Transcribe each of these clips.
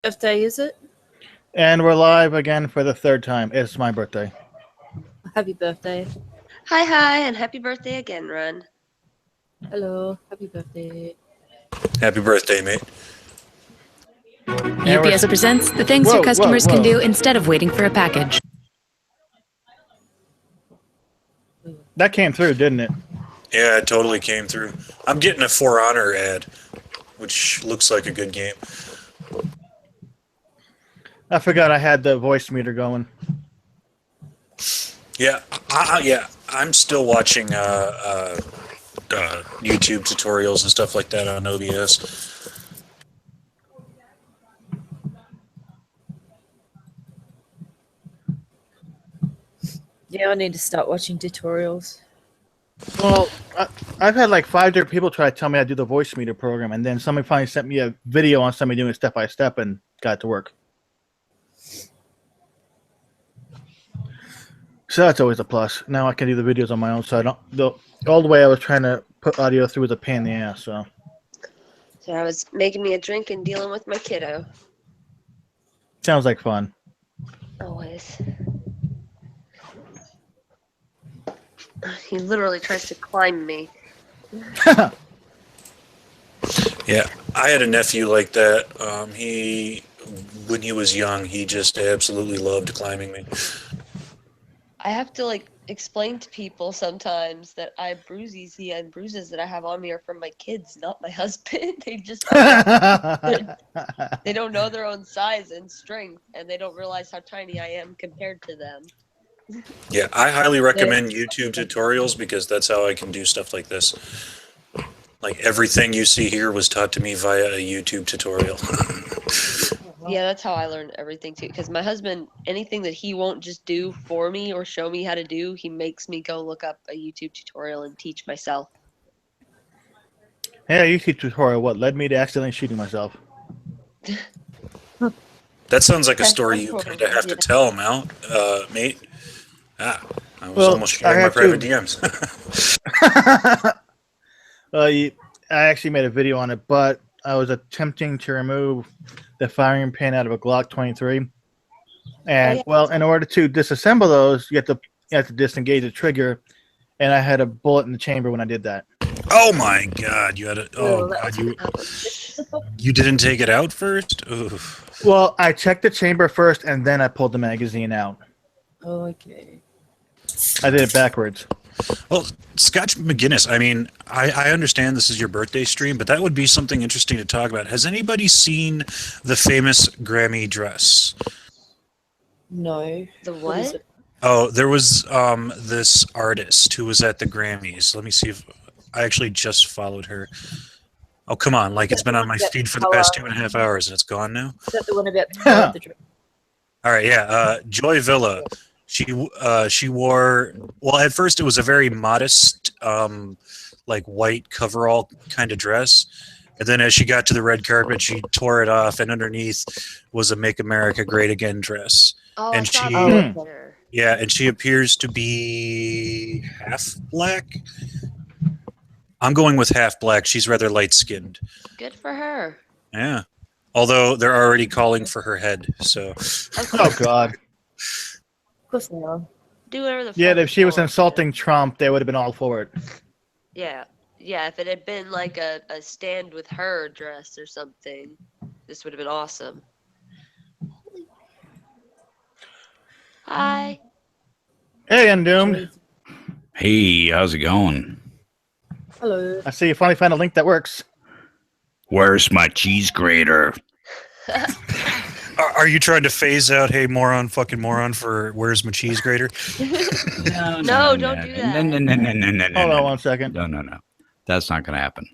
Birthday, is it? And we're live again for the third time. It's my birthday. Happy birthday. Hi, and happy birthday again, Ron. Hello. Happy birthday. Happy birthday, mate. And UPS presents the things your customers can do instead of waiting for a package. That came through, didn't it? Yeah, it totally came through. I'm getting a For Honor ad, which looks like a good game. I forgot I had the voice meter going. Yeah, I'm still watching YouTube tutorials and stuff like that on OBS. Yeah, I need to start watching tutorials. Well, I've had like 5 different people try to tell me how to do the voice meter program, and then somebody finally sent me a video on somebody doing it step by step and got it to work. So that's always a plus. Now I can do the videos on my own, so I don't. All the way I was trying to put audio through was a pain in the ass. So I was making me a drink and dealing with my kiddo. sounds like fun. Always. He literally tries to climb me. Yeah, I had a nephew like that. When he was young, he just absolutely loved climbing me. I have to explain to people sometimes that I have bruises. The bruises that I have on me are from my kids, not my husband. They just they don't know their own size and strength, and they don't realize how tiny I am compared to them. Yeah, I highly recommend YouTube tutorials because that's how I can do stuff like this. Like everything you see here was taught to me via a YouTube tutorial. Yeah, that's how I learned everything too. Because my husband, anything that he won't just do for me or show me how to do, he makes me go look up a YouTube tutorial and teach myself. Hey, a YouTube tutorial what led me to accidentally shooting myself. That sounds like a story you kind of have to tell, mate. I was almost sharing my private DMs. I actually made a video on it, but I was attempting to remove the firing pin out of a Glock 23. And, in order to disassemble those, you have to disengage the trigger, and I had a bullet in the chamber when I did that. Oh my God! You had a God! You didn't take it out first? Oof. Well, I checked the chamber first, and then I pulled the magazine out. Oh, okay. I did it backwards. Well, Scotch McGinnis, I mean, I understand this is your birthday stream, but that would be something interesting to talk about. Has anybody seen the famous Grammy dress? No. The what? Oh, there was this artist who was at the Grammys. Let me see if I actually just followed her. Oh, come on. Like, it's been on my feed for the past 2.5 hours, and it's gone now? Is that the one about the dress? All right, yeah. Joy Villa. She wore, well, at first it was a very modest, like white coverall kind of dress. And then as she got to the red carpet, she tore it off, and underneath was a Make America Great Again dress. Oh, and she appears to be half black. I'm going with half black. She's rather light skinned. Good for her. Yeah. Although they're already calling for her head, so. Oh God. Of course they are. Do whatever the fuck. Yeah, if she was insulting Trump, they would have been all for it. Yeah. Yeah, if it had been like a stand with her dress or something, this would have been awesome. Hi. Hey, Undoomed. Hey, how's it going? Hello. I see you finally found a link that works. Where's my cheese grater? Are you trying to phase out, hey, moron, fucking moron, for where's my cheese grater? No, don't do that. No. Hold on 1 second. No. That's not going to happen.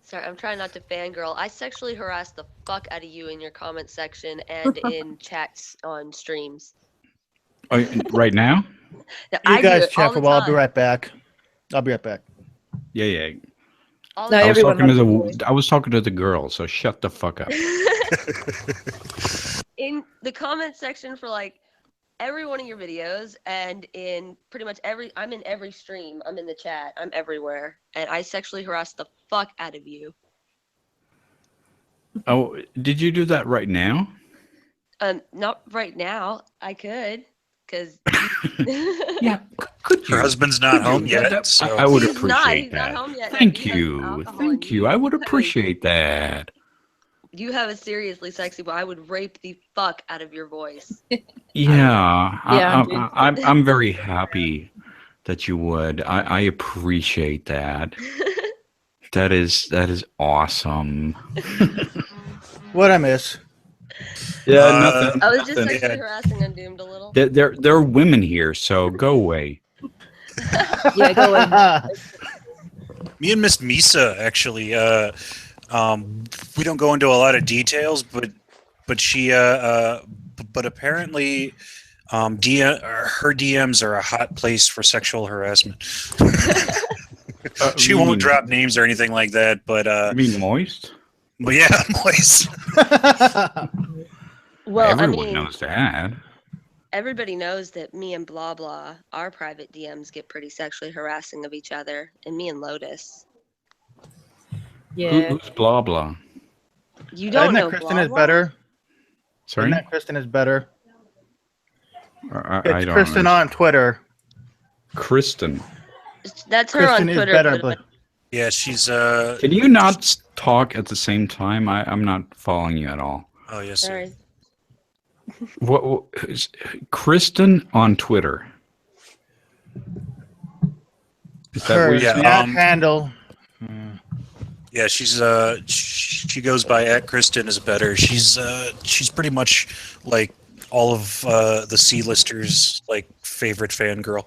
Sorry, I'm trying not to fangirl. I sexually harassed the fuck out of you in your comment section and in chats on streams. Oh, right now? You guys check for a while. I'll be right back. Yeah. No, I was talking to the girl, so shut the fuck up. In the comment section for like every one of your videos, and in pretty much I'm in every stream. I'm in the chat. I'm everywhere, and I sexually harassed the fuck out of you. Oh, did you do that right now? Not right now. I could, because Yeah, could you? Her husband's not home Yeah, yet, so I would He's appreciate not that. home yet. Thank He has you. alcohol Thank and you. I would you have- appreciate that. You have a seriously sexy voice. I would rape the fuck out of your voice. Yeah, Yeah, dude. I'm very happy that you would. I appreciate that. That is awesome. What I miss? Yeah, nothing. I was just nothing. sexually Yeah. harassing Undoomed a little. There are women here, so go away. Yeah, go away. Me and Miss Misa actually. We don't go into a lot of details, but she but apparently, her DMs are a hot place for sexual harassment. She won't drop names or anything like that, but You mean moist? but yeah, boys. Well, Everyone I mean, knows that. everybody knows that me and blah blah, our private DMs get pretty sexually harassing of each other, and me and Lotus. Yeah. Who's blah blah? You don't Isn't that know Kristen blah is blah? better? Sorry, Isn't that Kristen is better? I It's don't. Kristen on Twitter. Kristen, That's her Kristen on is Twitter. better, but but Yeah, she's can you not talk at the same time? I'm not following you at all. Oh yes, sir. sorry. What is Kristen on Twitter? Is that her what you Yeah, said? snap handle. Yeah, she goes by @Kristen is better. She's pretty much like all of the C-listers like favorite fangirl.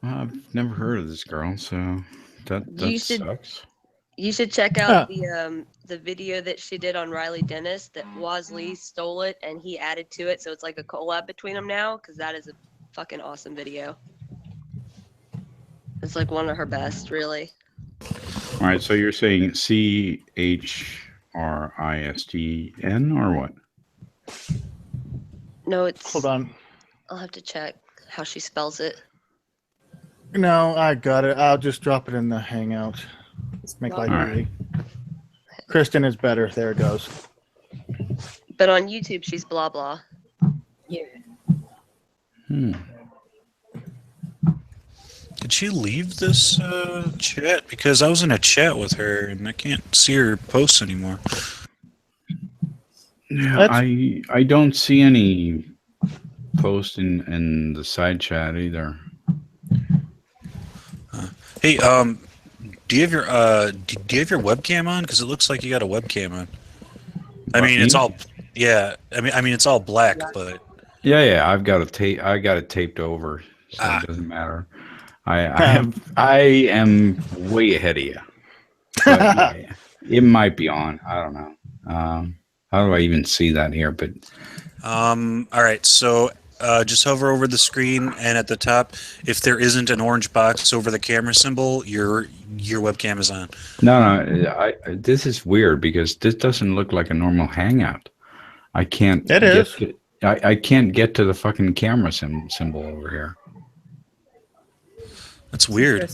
I've never heard of this girl, so that You should- sucks. You should check out the video that she did on Riley Dennis. That Wasley stole it and he added to it, so it's like a collab between them now. Because that is a fucking awesome video. It's like one of her best, really. All right, so you're saying CHRISTN or what? No, it's. Hold on. I'll have to check how she spells it. No, I got it. I'll just drop it in the Hangout. Make life All right. easy. Kristen is better. There it goes. But on YouTube, she's blah blah. Yeah. Did she leave this chat? Because I was in a chat with her and I can't see her posts anymore. Yeah, I don't see any post in the side chat either. Hey, do you have your webcam on? Because it looks like you got a webcam on. I mean, it's all I mean, it's all black, but Yeah, I've got I got it taped over, so it doesn't matter. I am way ahead of you. But, yeah, it might be on. I don't know. How do I even see that here? But all right. So just hover over the screen, and at the top, if there isn't an orange box over the camera symbol, your webcam is on. no, this is weird because this doesn't look like a normal Hangout. I can't. It is. I can't get to the fucking camera symbol over here. That's weird.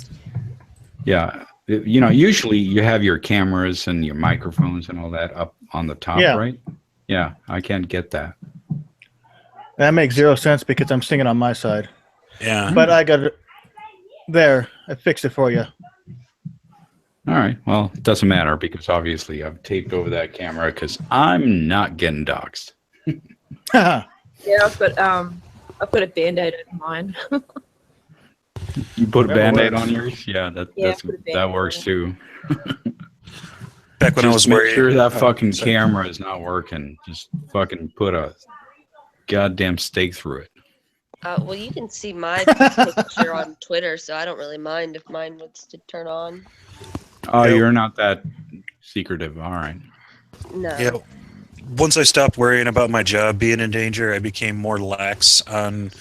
Yeah, usually you have your cameras and your microphones and all that up on the top, Yeah. right? Yeah, I can't get that. That makes zero sense because I'm singing on my side. Yeah. But I got it. There. I fixed it for you. All right. Well, it doesn't matter because obviously I've taped over that camera because I'm not getting doxxed. Yeah, I've got a band-aid over mine. You put a That Band-Aid works. on yours? Yeah, Yeah, that put a Band-Aid that works on. too. Back when I was Just make wearing, sure that fucking sorry. camera is not working. Just fucking put a goddamn stake through it. Well, you can see my picture on Twitter, so I don't really mind if mine was to turn on. Oh, Yeah. you're not that secretive. All right. No. Yeah. Once I stopped worrying about my job being in danger, I became more lax on,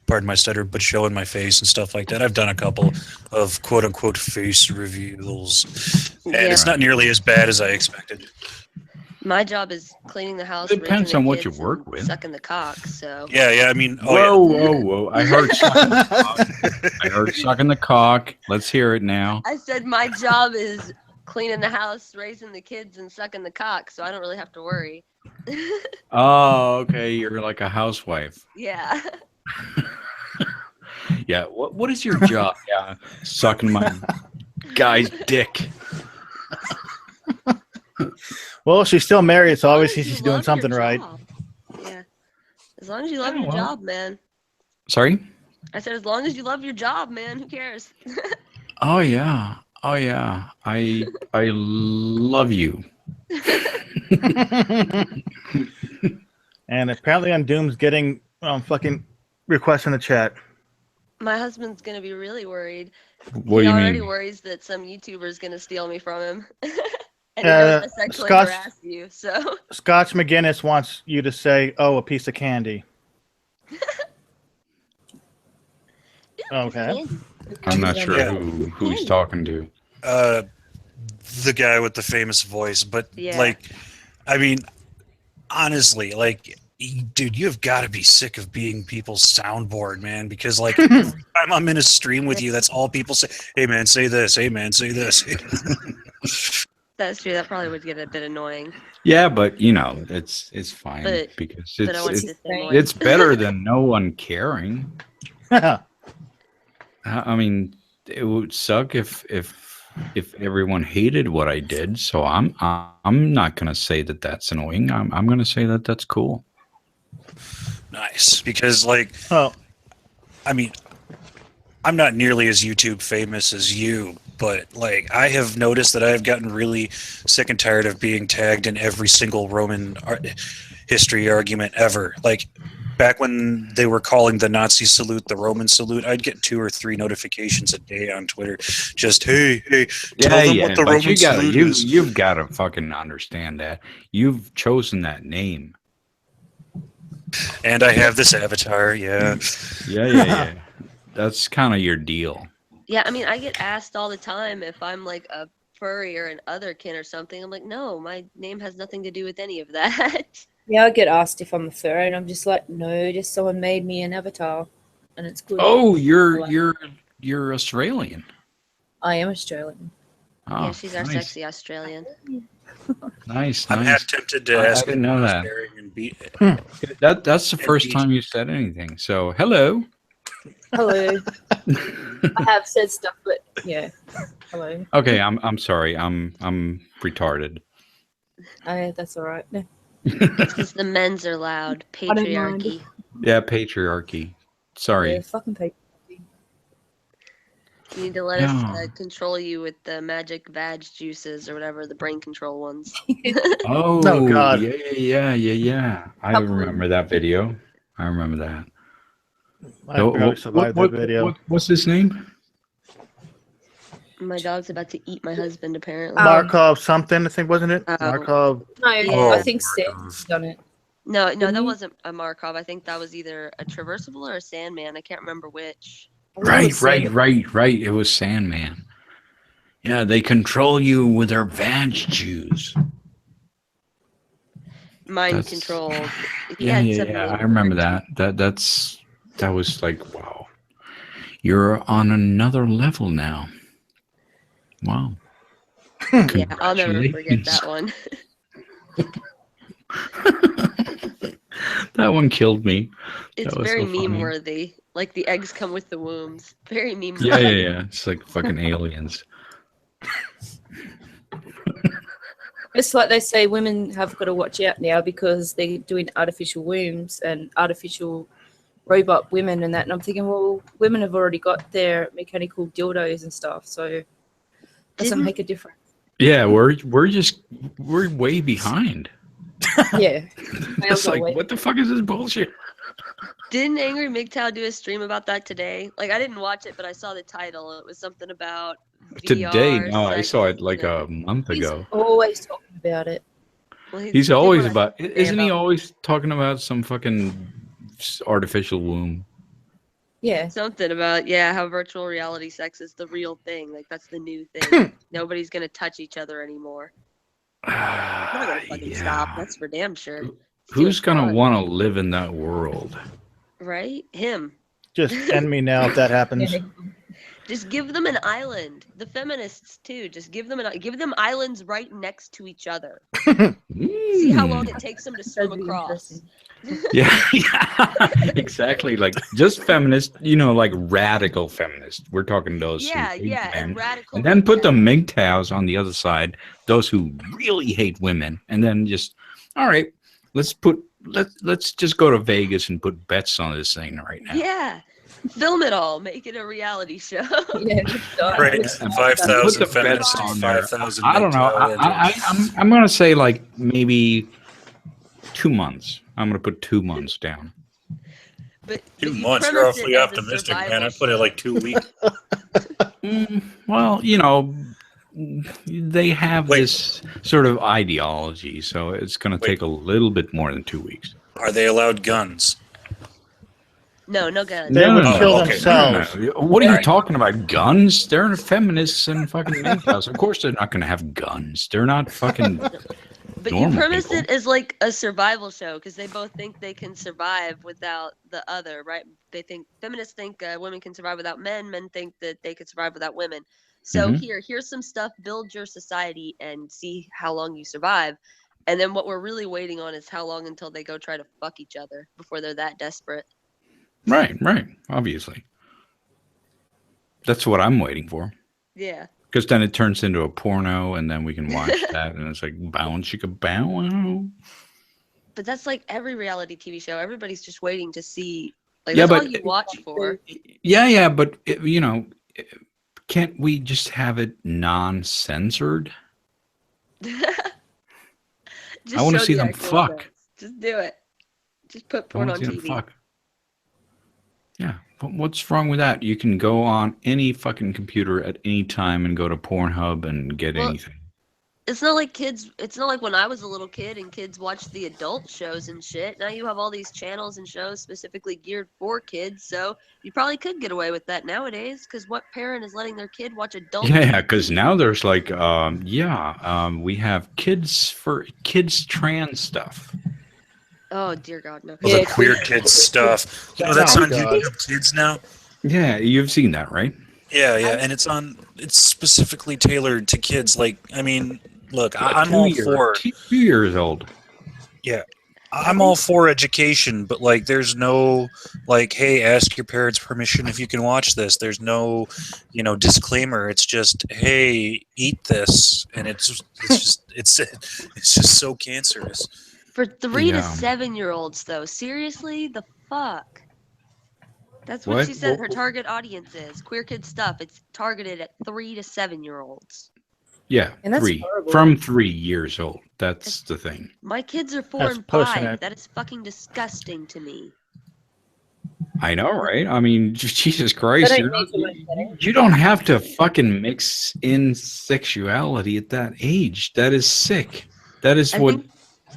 pardon my stutter, but showing my face and stuff like that. I've done a couple of quote unquote face reveals, and Yeah. it's not nearly as bad as I expected. My job is cleaning the house. Depends raising the on what you kids, work and with. sucking the cock. So Yeah, I mean, Whoa! I heard sucking the cock. I heard sucking the cock. Let's hear it now. I said my job is cleaning the house, raising the kids, and sucking the cock. So I don't really have to worry. Oh, okay. You're like a housewife. Yeah. Yeah. What is your job? Yeah, sucking my guy's dick. Well, she's still married, so As long obviously as you she's doing love your something right. job. Yeah. As long as you love Yeah, your well. job, man. Sorry. I said, as long as you love your job, man. Who cares? Oh yeah. Oh yeah. I love you. And apparently Undoomed's getting fucking requests in the chat. My husband's gonna be really worried. What He do you already mean? worries that some YouTuber's gonna steal me from him. And he knows I sexually Scotch- harass you, so Scotch McGinnis wants you to say, "Oh, a piece of candy." Okay. I'm not sure Yeah. who he's talking to. the guy with the famous voice, but Yeah. like, I mean, honestly, like, dude, you've got to be sick of being people's soundboard, man. Because like, every time I'm in a stream with you, that's all people say. Hey, man, say this. Hey, man, say this. that's true. That probably would get a bit annoying. Yeah, but you know, it's fine But- because But I want you to say more. it's better than no one caring. I mean, it would suck if everyone hated what I did. So I'm not gonna say that that's annoying. I'm gonna say that that's cool. Nice, because like, Oh, I mean, I'm not nearly as YouTube famous as you, but like, I have noticed that I've gotten really sick and tired of being tagged in every single Roman history argument ever. Like, back when they were calling the Nazi salute the Roman salute, I'd get 2 or 3 notifications a day on Twitter. Just, hey, tell them what the but Roman salute is. you've got to fucking understand that you've chosen that name. And I have this avatar, yeah. Yeah. That's kind of your deal. Yeah, I mean, I get asked all the time if I'm like a furry or an otherkin or something. I'm like, no, my name has nothing to do with any of that. Yeah, I get asked if I'm a furry, and I'm just like, no, just someone made me an avatar, and it's good. Oh, you're Australian. I am Australian. Oh, Yeah, she's our nice. sexy Australian. Nice. I'm half tempted to I ask didn't know that. that. That's the first time you said anything. So hello. Hello. I have said stuff, but yeah. Hello. Okay, I'm sorry. I'm retarded. That's all right. No. Because the men's are loud. don't mind. Patriarchy. Yeah, patriarchy. Sorry. Yeah, fucking people. You need to let us No. control you with the magic vag juices or whatever, the brain control ones. Oh, Oh, God. Yeah. I remember that video. I remember that. I barely survived that video. What's his name? My dog's about to eat my husband, apparently. Markov something, I think, wasn't it? Oh. Markov. No, Yeah. I think Sam's done it. No, that Didn't he? wasn't a Markov. I think that was either a traversable or a Sandman. I can't remember which. Right. It was Sandman. Yeah, they control you with their vag juice. Mind That's- control. He Yeah, had some I name remember for it. that was like, wow. You're on another level now. Wow. Yeah, I'll never forget that one. That one killed me. It's was very so funny. meme worthy. Like the eggs come with the wombs. Very meme Yeah. worthy. It's like fucking aliens. It's like they say women have got to watch out now because they're doing artificial wombs and artificial robot women and that. And I'm thinking, well, women have already got their mechanical dildos and stuff, so it doesn't Didn't- make a difference. Yeah, we're way behind. Yeah. It's like, what the fuck is this bullshit? Didn't Angry MGTOW do a stream about that today? Like, I didn't watch it, but I saw the title. It was something about Today, VR, no, I sex, saw it like you know. a month He's ago. always talking about it. Well, he He's did always one about, today isn't he about always talking about some fucking artificial womb? Yeah. something about, yeah, how virtual reality sex is the real thing. Like, that's the new thing. Nobody's going to touch each other anymore. Not gonna fucking stop. That's for damn sure. Who's gonna fun. want to live in that world? Right? Him. Just end me now if that happens. Just give them an island. The feminists too. Just give them islands right next to each other. See how long it takes them to swim That'd be across. Yeah, exactly. Like just feminist, like radical feminist. We're talking those. Yeah, who hate men. and radical. And then put the MGTOWs on the other side, those who really hate women, and then just, all right, let's just go to Vegas and put bets on this thing right now. Yeah. Film it all. Make it a reality show. Right. 5,000 feminists on on there. 5,000. I don't know. I'm gonna say like maybe 2 months. I'm gonna put 2 months down. But 2 you months? You're premise it awfully as a optimistic, man. survival I put it like 2 weeks. Well, they have this sort of ideology, so it's going to take a little bit more than 2 weeks. Are they allowed guns? No guns. They would No, kill okay. themselves. No. What are you talking about? Guns? They're feminists and fucking MGTOWs. Of course they're not going to have guns. They're not fucking But you premise it as like a survival show because they both think they can survive without the other, right? Feminists think women can survive without men. Men think that they could survive without women. So here's some stuff. Build your society and see how long you survive. And then what we're really waiting on is how long until they go try to fuck each other before they're that desperate. Right. Obviously. That's what I'm waiting for. Yeah. Because then it turns into a porno, and then we can watch that, and it's like bow chicka bow wow. But that's like every reality TV show. Everybody's just waiting to see. Like Yeah, that's but all you watch for. Yeah, but can't we just have it non-censored? Just I want to show see the them actual fuck. sex. Just do it. Just put I porn want on to see them TV. fuck. Yeah, but what's wrong with that? You can go on any fucking computer at any time and go to Pornhub and get anything. It's not like kids. It's not like when I was a little kid and kids watched the adult shows and shit. Now you have all these channels and shows specifically geared for kids. So you probably could get away with that nowadays. Because what parent is letting their kid watch adult? Yeah, because now there's like, we have kids trans stuff. Oh dear God, no. All the queer kids stuff. That's on YouTube Kids now. Yeah, you've seen that, right? Yeah, and it's specifically tailored to kids. Like, I mean, look, I'm all for 2 years old. Yeah, I'm all for education, but like, there's no like, hey, ask your parents' permission if you can watch this. There's no, disclaimer. It's just, hey, eat this, and it's just so cancerous. For 3 to 7 year olds, though, seriously, the fuck. That's what she said her target audience is. Queer kid stuff. It's targeted at 3 to 7 year olds. Yeah, And that's 3. horrible. From 3 years old. That's the thing. My kids are 4 That's and pushing 5. it. That is fucking disgusting to me. I know, right? I mean, Jesus Christ. That ain't making life better. You don't have to fucking mix in sexuality at that age. That is sick. That is what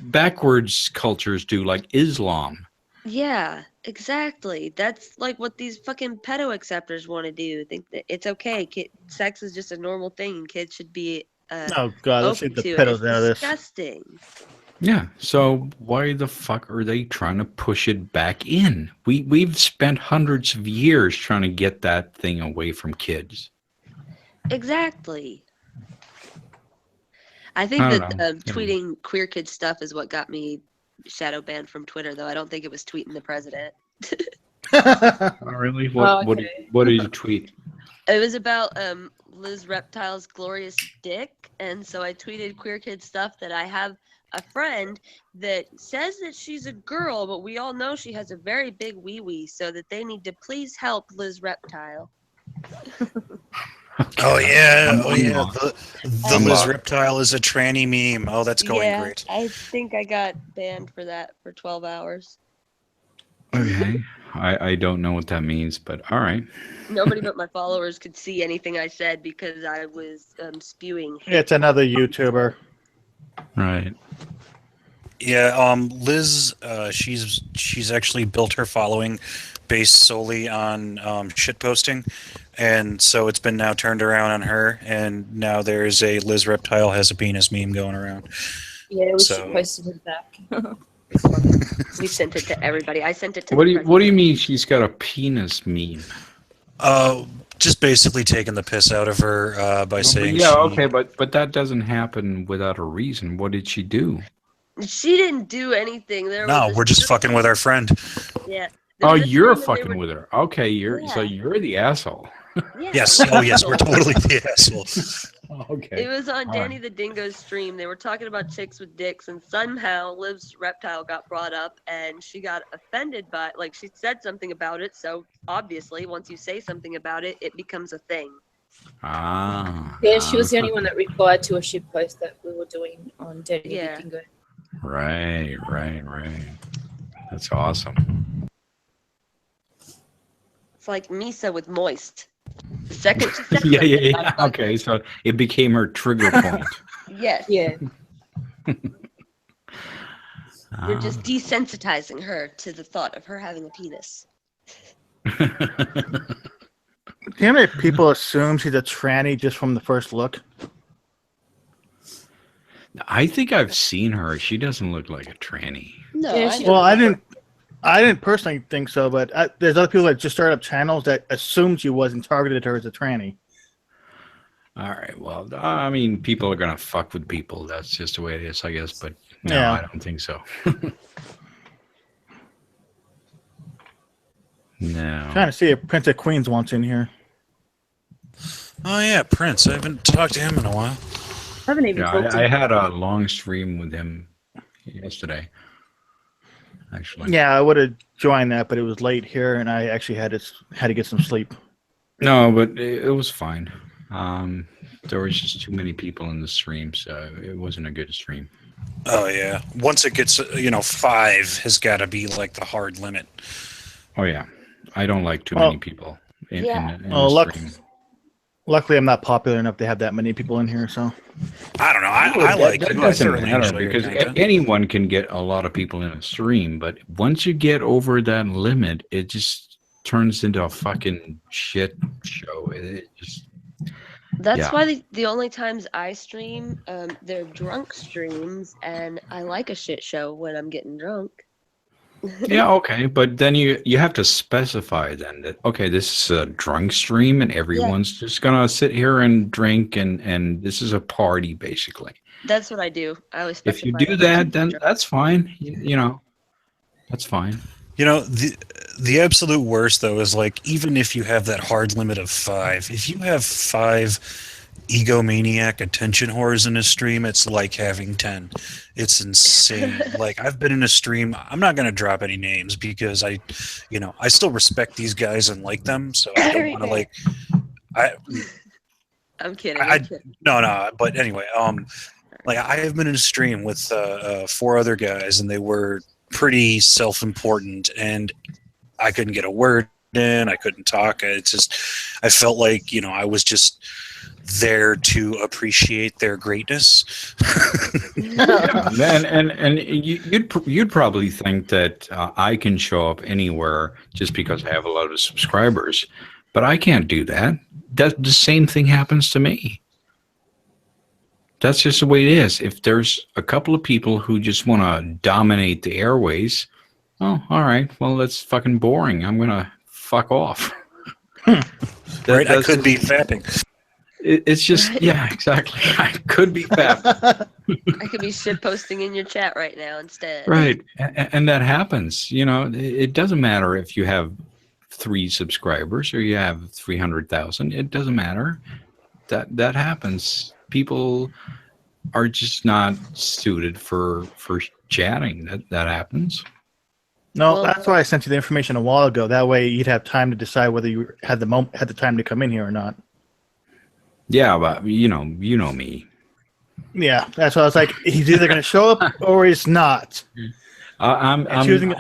backwards cultures do, like Islam. Yeah, exactly. That's like what these fucking pedo acceptors want to do. Think that it's okay. Sex is just a normal thing, and kids should be. Oh God, let's open get the to it. pedos It's out of this. disgusting. Yeah. So why the fuck are they trying to push it back in? We've spent hundreds of years trying to get that thing away from kids. Exactly. I think tweeting queer kid stuff is what got me shadow banned from Twitter, though. I don't think it was tweeting the president. Oh, really? What did you tweet? It was about Liz Reptile's glorious dick, and so I tweeted queer kid stuff that I have a friend that says that she's a girl, but we all know she has a very big wee-wee, so that they need to please help Liz Reptile. Oh yeah, the Liz Reptile is a tranny meme. Oh, that's going great. I think I got banned for that for 12 hours. Okay. I don't know what that means, but all right. Nobody but my followers could see anything I said because I was spewing hate. It's another YouTuber. Right. Yeah, Liz, she's actually built her following based solely on shit posting. and so it's been now turned around on her, and now there's a Liz Reptile has a penis meme going around. Yeah, we So- should post it back. We sent it to everybody. I sent it to. What the do you president. mean she's got a penis meme? Just basically taking the piss out of her by saying Yeah, she, okay, but that doesn't happen without a reason. What did she do? She didn't do anything. No, we're just fucking with our friend. Yeah. There Oh, was a you're stream and they fucking were- with her. Okay, so Yeah. you're the asshole. Yeah, Yes. we're Oh, yes. We're assholes. totally the asshole. Okay. It was on All Danny right. the Dingo's stream. They were talking about chicks with dicks, and somehow Liv's reptile got brought up, and she got offended by like she said something about it. So obviously, once you say something about it, it becomes a thing. Yeah, she was the only one that replied to a ship post that we were doing on Danny Yeah. the Dingo. Right. That's awesome. It's like Misa with moist. The second she said Yeah. something, I was like, Okay, so it became her trigger point. Yes. Yeah. You're just desensitizing her to the thought of her having a penis. Do you know how many people assume she's a tranny just from the first look? I think I've seen her. She doesn't look like a tranny. No, Yeah, I she- know. Well, I didn't personally think so, but there's other people that just started up channels that assumed she was and targeted her as a tranny. All right. Well, I mean, people are gonna fuck with people. That's just the way it is, I guess. But no, Yeah. I don't think so. No. Trying to see if Prince of Queens wants in here. Oh yeah, Prince. I haven't talked to him in a while. I haven't even Yeah, talked to I him. had a long stream with him yesterday. Actually. Yeah, I would have joined that, but it was late here, and I actually had to get some sleep. No, but it was fine. There was just too many people in the stream, so it wasn't a good stream. Oh yeah. Once it gets 5 has got to be like the hard limit. Oh yeah, I don't like too Oh. many people in Oh, the luck- stream. Luckily, I'm not popular enough to have that many people in here, so. I don't know. I like that it. I doesn't thoroughly matter enjoy your because content. anyone can get a lot of people in a stream, but once you get over that limit, it just turns into a fucking shit show. It just That's Yeah. why the only times I stream, they're drunk streams, and I like a shit show when I'm getting drunk. yeah, okay, but then you have to specify then that okay, this is a drunk stream and everyone's just gonna sit here and drink and this is a party basically. That's what I do. I always If you specify do that that, I'm then drunk. that's fine. You know, that's fine. The absolute worst though is like even if you have that hard limit of 5, if you have 5 egomaniac attention whores in a stream, it's like having 10. It's insane. Like I've been in a stream. I'm not going to drop any names because I still respect these guys and like them. So I don't want to like. I'm kidding. I- I'm kidding. No. But anyway, like I have been in a stream with 4 other guys, and they were pretty self-important, and I couldn't get a word in. I couldn't talk. It's just, I felt like I was just there to appreciate their greatness. Yeah, and you'd probably think that I can show up anywhere just because I have a lot of subscribers, but I can't do that. The same thing happens to me. That's just the way it is. If there's a couple of people who just want to dominate the airways, oh, all right. Well, that's fucking boring. I'm gonna fuck off. Right? I could be fapping. It's just yeah, exactly. I could be fat. I could be shit posting in your chat right now instead. Right, and that happens. It doesn't matter if you have 3 subscribers or you have 300,000. It doesn't matter. That happens. People are just not suited for chatting. That happens. No, Well- that's why I sent you the information a while ago. That way, you'd have time to decide whether you had the time to come in here or not. Yeah, but you know me. Yeah, that's why I was like, he's either going to show up or he's not. I'm choosing.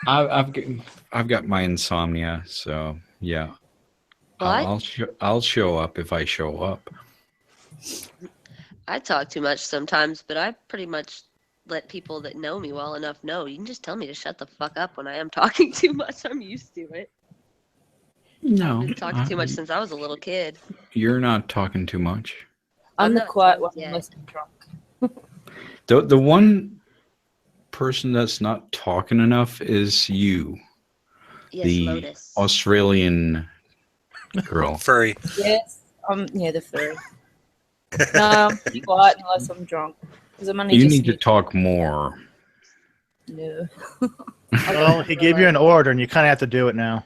I've got my insomnia, so yeah. What? I'll show up if I show up. I talk too much sometimes, but I pretty much let people that know me well enough know. You can just tell me to shut the fuck up when I am talking too much. I'm used to it. No, I've been talking too much since I was a little kid. You're not talking too much. I'm the not quiet drunk one yet. unless I'm drunk. The one person that's not talking enough is you, Yes, the Lotus. Australian girl. Furry. Yes, the furry. No, I'm pretty quiet unless I'm drunk. Because I'm only You just need to talk more. No. Well, he gave you an order, and you kind of have to do it now.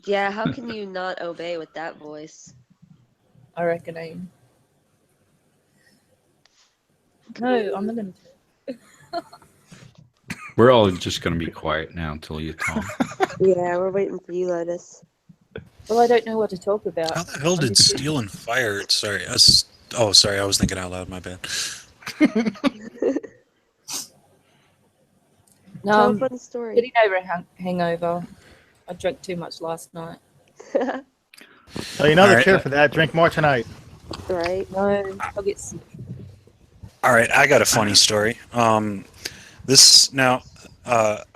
Yeah, how can you not obey with that voice? I reckon I am. No, I'm not going to. We're all just going to be quiet now until you talk. Yeah, we're waiting for you, Lotus. Well, I don't know what to talk about. How the hell did Steel and Fire? Sorry, sorry, I was thinking out loud. My bad. No, Tell a I'm fun story. getting over a hangover. I drank too much last night. So you know the Alright. cure for that. Drink more tonight. Right? No, I'll get sick. All right, I got a funny story. I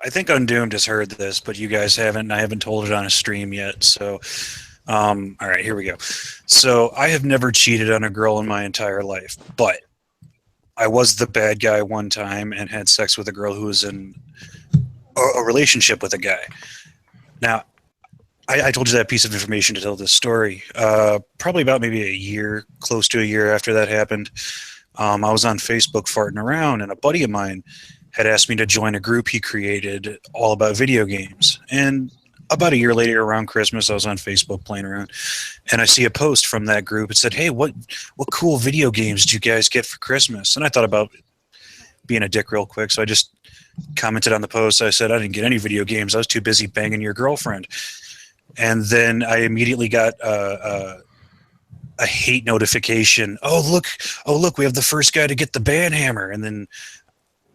think Undoomed has heard this, but you guys haven't, and I haven't told it on a stream yet. So, all right, here we go. So, I have never cheated on a girl in my entire life, but I was the bad guy one time and had sex with a girl who was in a relationship with a guy. Now, I told you that piece of information to tell this story. Probably about maybe a year, close to a year after that happened. I was on Facebook farting around, and a buddy of mine had asked me to join a group he created all about video games. And about a year later, around Christmas, I was on Facebook playing around, and I see a post from that group. It said, "Hey, what cool video games did you guys get for Christmas?" And I thought about being a dick real quick, so I just commented on the post. I said, "I didn't get any video games. I was too busy banging your girlfriend." And then I immediately got a hate notification. Oh look, we have the first guy to get the ban hammer. And then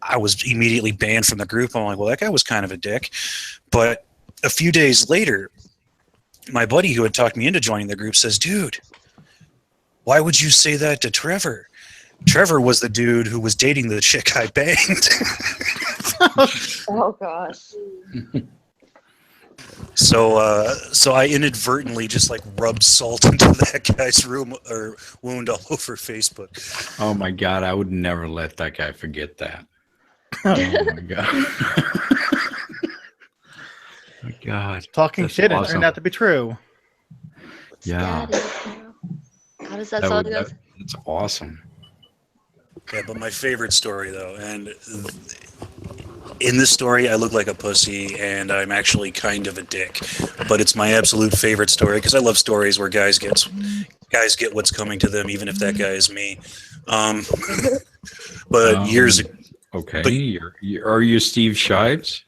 I was immediately banned from the group. I'm like, well, that guy was kind of a dick. But a few days later, my buddy who had talked me into joining the group says, "Dude, why would you say that to Trevor? Trevor was the dude who was dating the chick I banged." Oh, gosh. So I inadvertently just like rubbed salt into that guy's wound all over Facebook. Oh my God, I would never let that guy forget that. Oh my God. My God. Talking That's shit and awesome. turned out to be true. Yeah. How does that song go? That's awesome. Yeah, but my favorite story though, and in this story I look like a pussy and I'm actually kind of a dick, but it's my absolute favorite story because I love stories where guys get what's coming to them, even if that guy is me. But years ago. Okay, are you Steve Shives?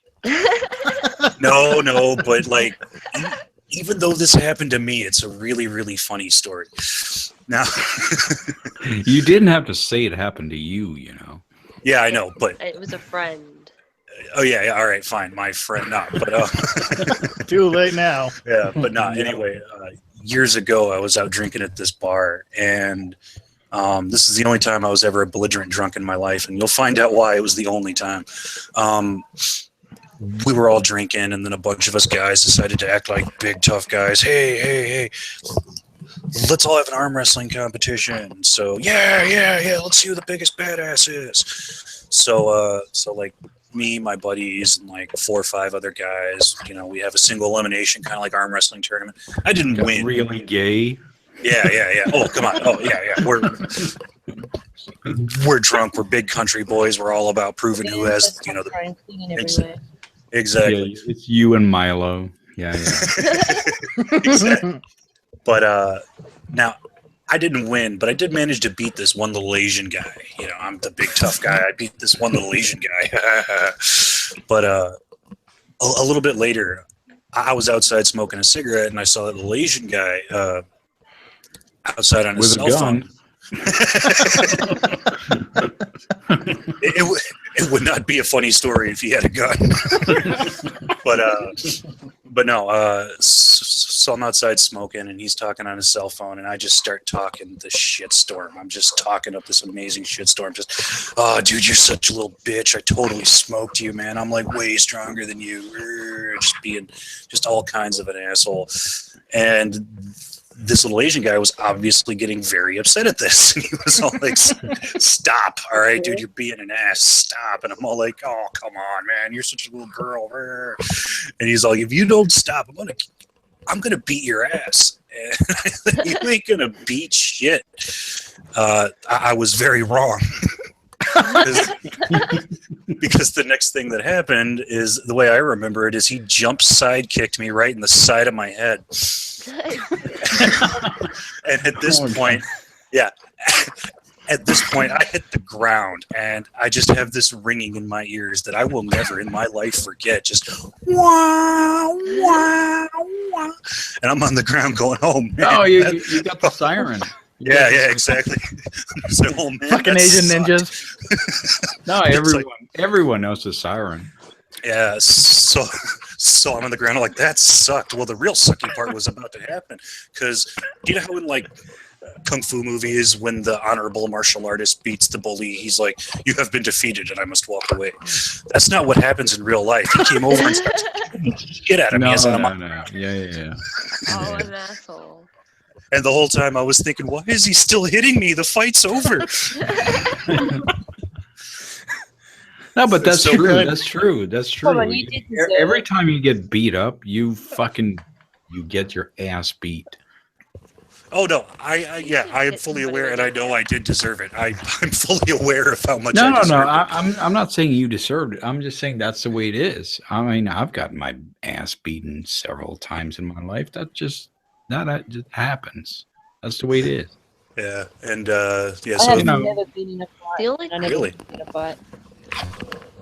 No, but like, even though this happened to me, it's a really, really funny story. Now, you didn't have to say it happened to you, you know. Yeah, I know, but it was a friend. Oh yeah, all right, fine, my friend, not, but too late now. Yeah, but not anyway. Years ago, I was out drinking at this bar, and this is the only time I was ever a belligerent drunk in my life, and you'll find out why it was the only time. We were all drinking, and then a bunch of us guys decided to act like big tough guys. Hey, let's all have an arm wrestling competition. So yeah, let's see who the biggest badass is. So like me, my buddies, and like 4 or 5 other guys, you know, we have a single elimination kind of like arm wrestling tournament. I didn't win. Really gay? Yeah. Oh, come on. Oh, yeah. We're drunk. We're big country boys. We're all about proving who has, you know, exactly. Yeah, it's you and Milo. Yeah. Exactly. But now I didn't win, but I did manage to beat this one little Asian guy. You know, I'm the big tough guy. I beat this one little Asian guy. But a little bit later, I was outside smoking a cigarette, and I saw that little Asian guy outside on his cell phone. It would not be a funny story if he had a gun. But no. So I'm outside smoking, and he's talking on his cell phone, and I just start talking the shitstorm. I'm just talking up this amazing shitstorm. Just, oh, dude, you're such a little bitch. I totally smoked you, man. I'm like way stronger than you. Just being just all kinds of an asshole. And this little Asian guy was obviously getting very upset at this. And he was all like, stop. All right, dude, you're being an ass. Stop. And I'm all like, oh, come on, man. You're such a little girl. And he's like, if you don't stop, I'm gonna beat your ass. And you ain't gonna beat shit. I was very wrong. Because the next thing that happened is, the way I remember it, is he jump side kicked me right in the side of my head. And at this point, at this point, I hit the ground, and I just have this ringing in my ears that I will never in my life forget. Just wah, wah, wah. And I'm on the ground going, oh, man. Oh, you got the siren. Yeah, exactly. So, oh, man, fucking Asian ninjas. No, everyone knows the siren. Yeah, so I'm on the ground like, that sucked. Well, the real sucky part was about to happen, because you know how in like kung fu movies, when the honorable martial artist beats the bully, he's like, you have been defeated and I must walk away. That's not what happens in real life. He came over and started get at him. No. Oh, Yeah. an asshole. And the whole time I was thinking, why is he still hitting me? The fight's over. No, but that's so true. good. That's true. That's true. Well, you did deserve Every it. time you get beat up, you get your ass beat. Oh no, I am fully aware, and I know I did deserve it. I'm fully aware of how much. No. I deserved it. I'm not saying you deserved it. I'm just saying that's the way it is. I mean, I've gotten my ass beaten several times in my life. That just happens. That's the way it is. Yeah, and I so have never been in a fight. The only- I never Really? been in a fight.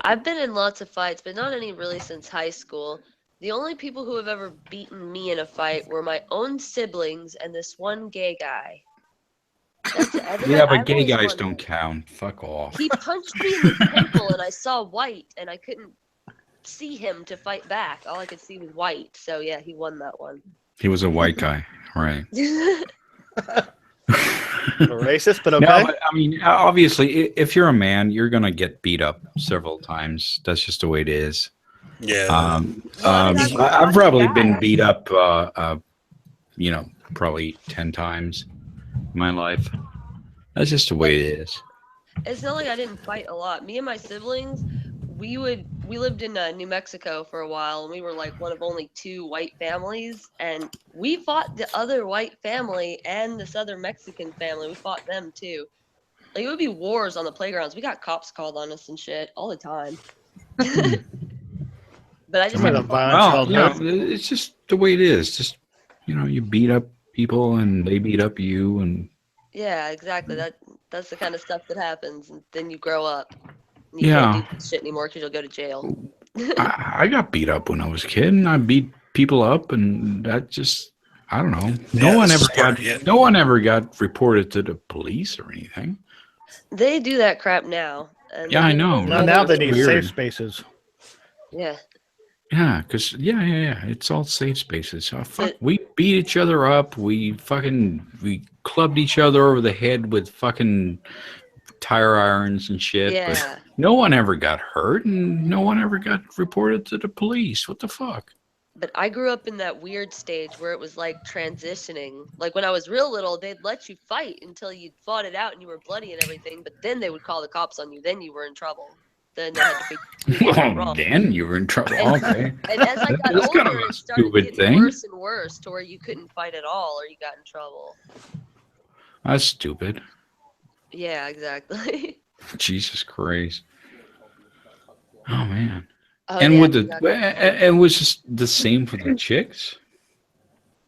I've been in lots of fights, but not any really since high school. The only people who have ever beaten me in a fight were my own siblings and this one gay guy. That's it. Yeah, but I've gay always guys won. don't count. Fuck off. He punched me in the temple, and I saw white, and I couldn't see him to fight back. All I could see was white. So yeah, he won that one. He was a white guy, right? Racist, but okay. No, but, I mean, obviously, if you're a man, you're gonna get beat up several times. That's just the way it is. yeah, I've probably been beat up, probably 10 times in my life. That's just the way it is. It's not like I didn't fight a lot. Me and my siblings, we lived in New Mexico for a while, and we were like one of only 2 white families, and we fought the other white family and this other Mexican family. We fought them too. Like, it would be wars on the playgrounds. We got cops called on us and shit all the time. But I just Some of had the fun. violence Well, childhood. it's just the way it is. Just, you beat up people and they beat up you, and Yeah, exactly. That's the kind of stuff that happens, and then you grow up. And you Yeah. can't do this shit anymore because you'll go to jail. I got beat up when I was a kid, and I beat people up, and that just, I don't know. No one ever got reported to the police or anything. They do that crap now. And Yeah, I know. Now they need Weird. safe spaces. Yeah. Yeah, because it's all safe spaces. We beat each other up. We clubbed each other over the head with fucking tire irons and shit. Yeah. But no one ever got hurt, and no one ever got reported to the police. What the fuck? But I grew up in that weird stage where it was like transitioning. Like when I was real little, they'd let you fight until you'd fought it out and you were bloody and everything. But then they would call the cops on you. Then you were in trouble. Then they had to be wrong. Then you were in trouble. Okay. And as I got That's kind older, of a it started stupid getting thing. worse and worse to where you couldn't fight at all or you got in trouble. That's stupid. Yeah, exactly. Jesus Christ. Oh man. Oh, And yeah, with exactly. and was just the same for the chicks?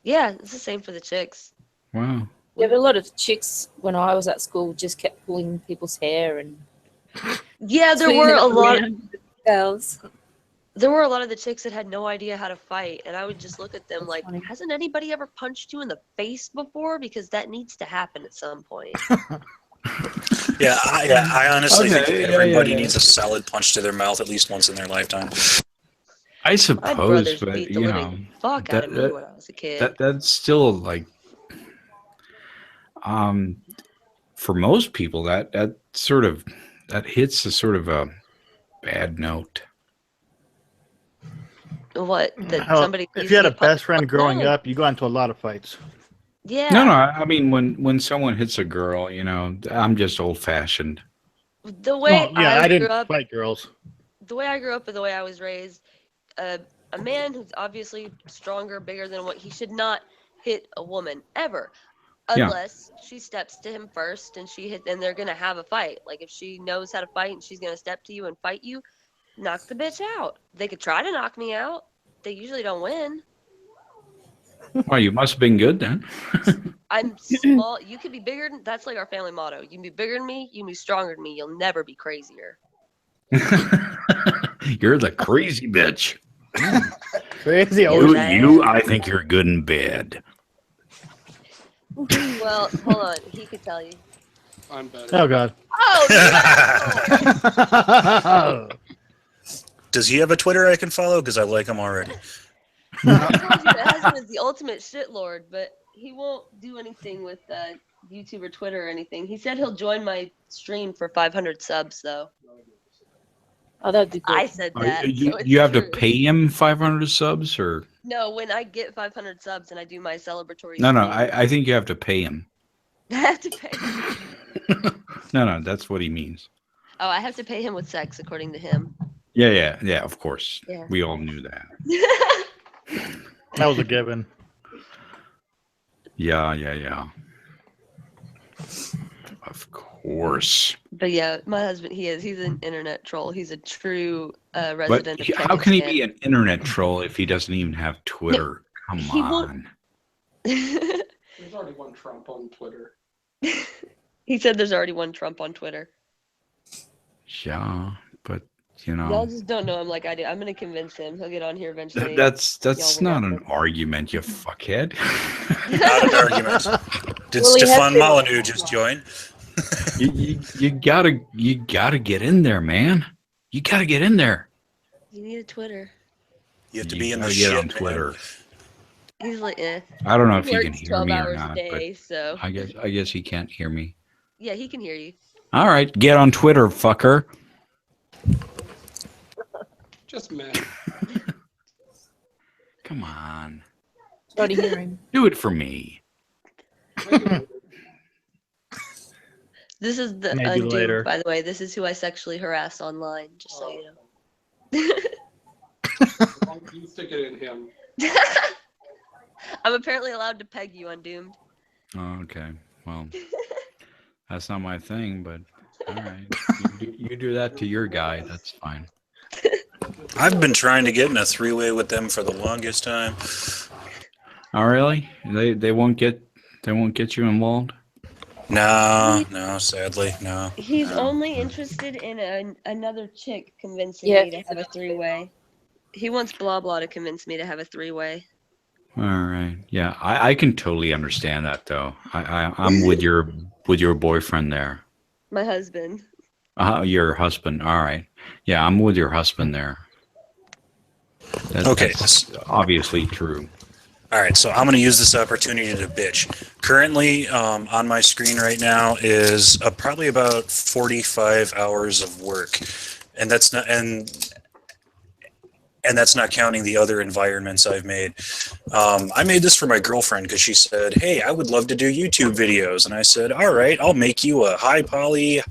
Yeah, it's the same for the chicks. Wow. Yeah, but a lot of chicks when I was at school just kept pulling people's hair and Yeah, there swinging were it a lot. around themselves. There were a lot of the chicks that had no idea how to fight, and I would just look at them That's like, funny. hasn't anybody ever punched you in the face before? Because that needs to happen at some point. I honestly think Okay, everybody yeah. needs a solid punch to their mouth at least once in their lifetime. I My suppose, brothers but beat the you know, living fuck out of me when I was a kid. that's still like, for most people, that hits a sort of a bad note. What? That Hell, somebody if beats you had me a up? best friend growing No. up, you got into a lot of fights. Yeah. No, I mean when someone hits a girl, you know, I'm just old fashioned. The way Well, yeah, I grew didn't up, fight girls. the way I grew up, and the way I was raised, a man who's obviously stronger, bigger than what he should not hit a woman ever, Yeah. unless she steps to him first and and they're gonna have a fight. Like if she knows how to fight and she's gonna step to you and fight you, knock the bitch out. They could try to knock me out. They usually don't win. Well, you must have been good then. I'm small. You could be bigger than. That's like our family motto. You can be bigger than me. You can be stronger than me. You'll never be crazier. You're the crazy bitch. Crazy. Yeah, Always. I think you're good in bed. Well, hold on. He could tell you. I'm better. Oh God. Oh, Does he have a Twitter I can follow? Because I like him already. I told you my husband is the ultimate shitlord, but he won't do anything with YouTube or Twitter or anything. He said he'll join my stream for 500 subs, though. Oh, that'd be good. I said that. so it's You have to true. pay him 500 subs, or No, when I get 500 subs and I do my celebratory no? stream, I think you have to pay him. I have to pay. No, that's what he means. Oh, I have to pay him with sex, according to him. Yeah. Of course, Yeah. we all knew that. That was a given. Yeah. Of course. But yeah, my husband, he's an internet troll. He's a true But resident of how can he Kyrgyzstan. be an internet troll if he doesn't even have Twitter? Come he won't- on. There's already one Trump on Twitter. He said there's already one Trump on Twitter. Yeah, but you know. Y'all just don't know him like I do. I'm gonna convince him. He'll get on here eventually. That's Y'all not will an never. argument, you fuckhead. Not an argument. Did Well, he has Stefan to- Molyneux just join? you gotta get in there, man. You gotta get in there. You need a Twitter. You have to You be in the gotta shit, get on man. Twitter. He's like, eh. I don't know if He you can works hear 12 me or hours not, a day, so but I guess he can't hear me. yeah, he can hear you. All right, get on Twitter, fucker. Just man. Come on, Sorry to hear him. do it for me. This is the Maybe Undoomed, later. by the way. This is who I sexually harass online, just so you know. You stick it in him. I'm apparently allowed to peg you, Undoomed. Oh, okay, well, that's not my thing, but all right. You do that to your guy. That's fine. I've been trying to get in a three-way with them for the longest time. Oh, really? They won't get you involved? No, sadly, no. He's only interested in another chick convincing Yeah. me to have a three-way. He wants blah blah to convince me to have a three-way. All right. Yeah, I can totally understand that though. I'm with your boyfriend there. My husband. Your husband. All right. Yeah, I'm with your husband there. Okay. That's obviously true. All right, so I'm going to use this opportunity to bitch. Currently, on my screen right now is probably about 45 hours of work, and that's not that's not counting the other environments I've made. I made this for my girlfriend because she said, "Hey, I would love to do YouTube videos," and I said, "All right, I'll make you a high poly,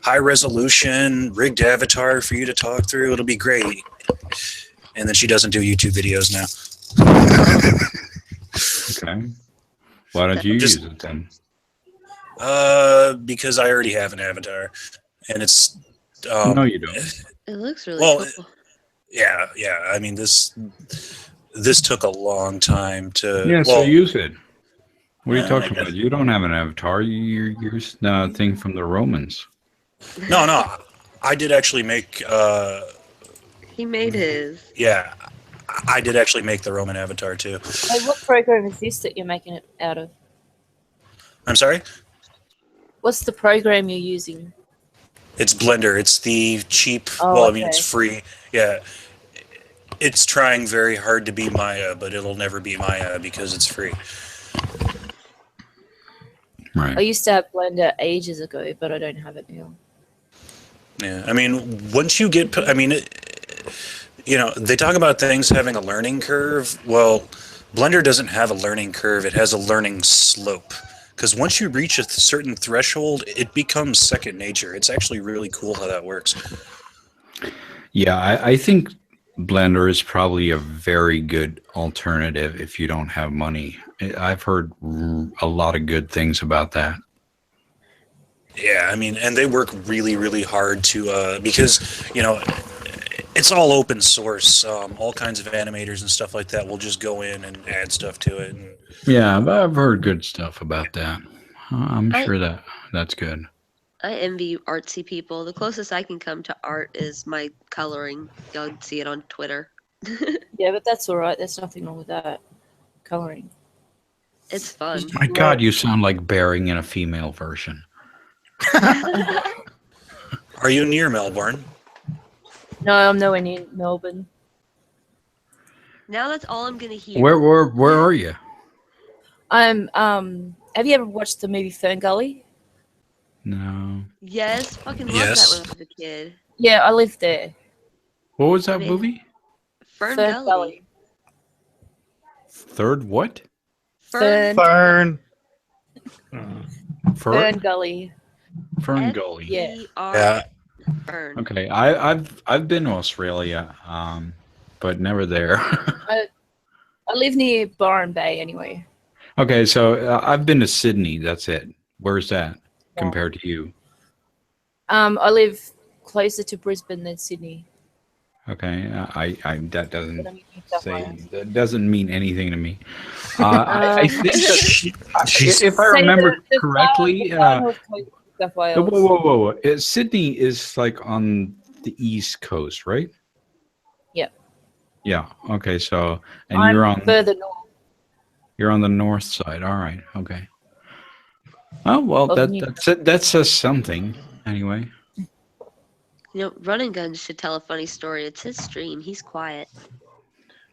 high resolution rigged avatar for you to talk through. It'll be great." And then she doesn't do YouTube videos now. Okay. Why don't you Just- use it then? Because I already have an avatar, and it's No, you don't. It looks really Well, cool. yeah. I mean, this took a long time to. Yeah, so well, use it. What are you I talking guess- about? You don't have an avatar. You're the thing from the Romans. no, I did actually make. He made his. Yeah, I did actually make the Roman avatar too. Hey, what program is this that you're making it out of? I'm sorry. What's the program you're using? It's Blender. It's the cheap. Oh, well, I mean, okay. it's free. Yeah. it's trying very hard to be Maya, but it'll never be Maya because it's free. I used to have Blender ages ago, but I don't have it now. Yeah, I mean, once you get, I mean, they talk about things having a learning curve. Well, Blender doesn't have a learning curve; it has a learning slope. Because once you reach a certain threshold, it becomes second nature. It's actually really cool how that works. Yeah, I think Blender is probably a very good alternative if you don't have money. I've heard a lot of good things about that. Yeah, I mean, and they work really, really hard to, because, it's all open source. All kinds of animators and stuff like that will just go in and add stuff to it. And, yeah, I've heard good stuff about that. I'm sure that's good. I envy artsy people. The closest I can come to art is my coloring. Y'all see it on Twitter. Yeah, but that's all right. There's nothing wrong with that. Coloring. It's fun. My God, you sound like Bearing in a female version. Are you near Melbourne? No, I'm nowhere near Melbourne. Now that's all I'm gonna hear. Where are you? I'm have you ever watched the movie Fern Gully? No. Yes, fucking love that when I was a kid. Yeah, I lived there. What was that movie? Fern Gully. Third what? Fern Gully. Fern Gully. Yeah. Fern. Okay, I've been to Australia, but never there. I live near Byron Bay anyway. Okay, so I've been to Sydney. That's it. Where's that compared to you? I live closer to Brisbane than Sydney. Okay, that doesn't mean anything to me. I think that, if I remember correctly, whoa. Sydney is like on the east coast, right? Yep. Yeah. Okay. So, and I'm you're on further north. You're on the north side. All right. Okay. Oh well, that says something anyway. Running Gun should tell a funny story. It's his stream. He's quiet.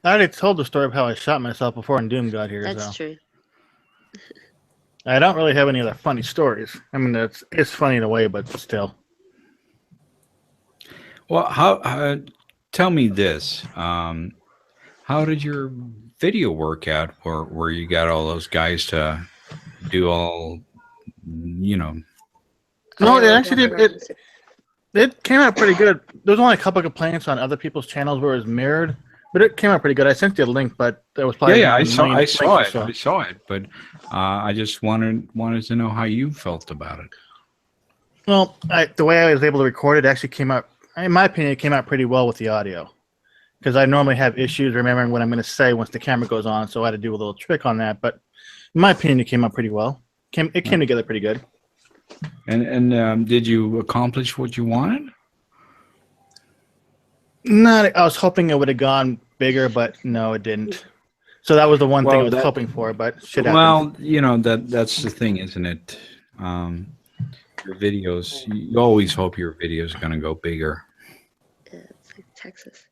I already told the story of how I shot myself before Undoomed got here. That's true. I don't really have any other funny stories. I mean, it's funny in a way, but still. Well, tell me this. How did your video work out where you got all those guys to do all, No, it actually did. It came out pretty good. There was only a couple of complaints on other people's channels where it was mirrored, but it came out pretty good. I sent you a link, but there was probably I saw it, but I just wanted to know how you felt about it. Well, the way I was able to record it actually came out. In my opinion, it came out pretty well with the audio, because I normally have issues remembering what I'm going to say once the camera goes on, so I had to do a little trick on that. But in my opinion, it came out pretty well. It came together pretty good. And did you accomplish what you wanted? I was hoping it would have gone bigger, but no, it didn't. So that was the one thing I was hoping for, but shit happened. Well, that's the thing, isn't it? Your videos, you always hope your videos are going to go bigger. Yeah, it's like Texas.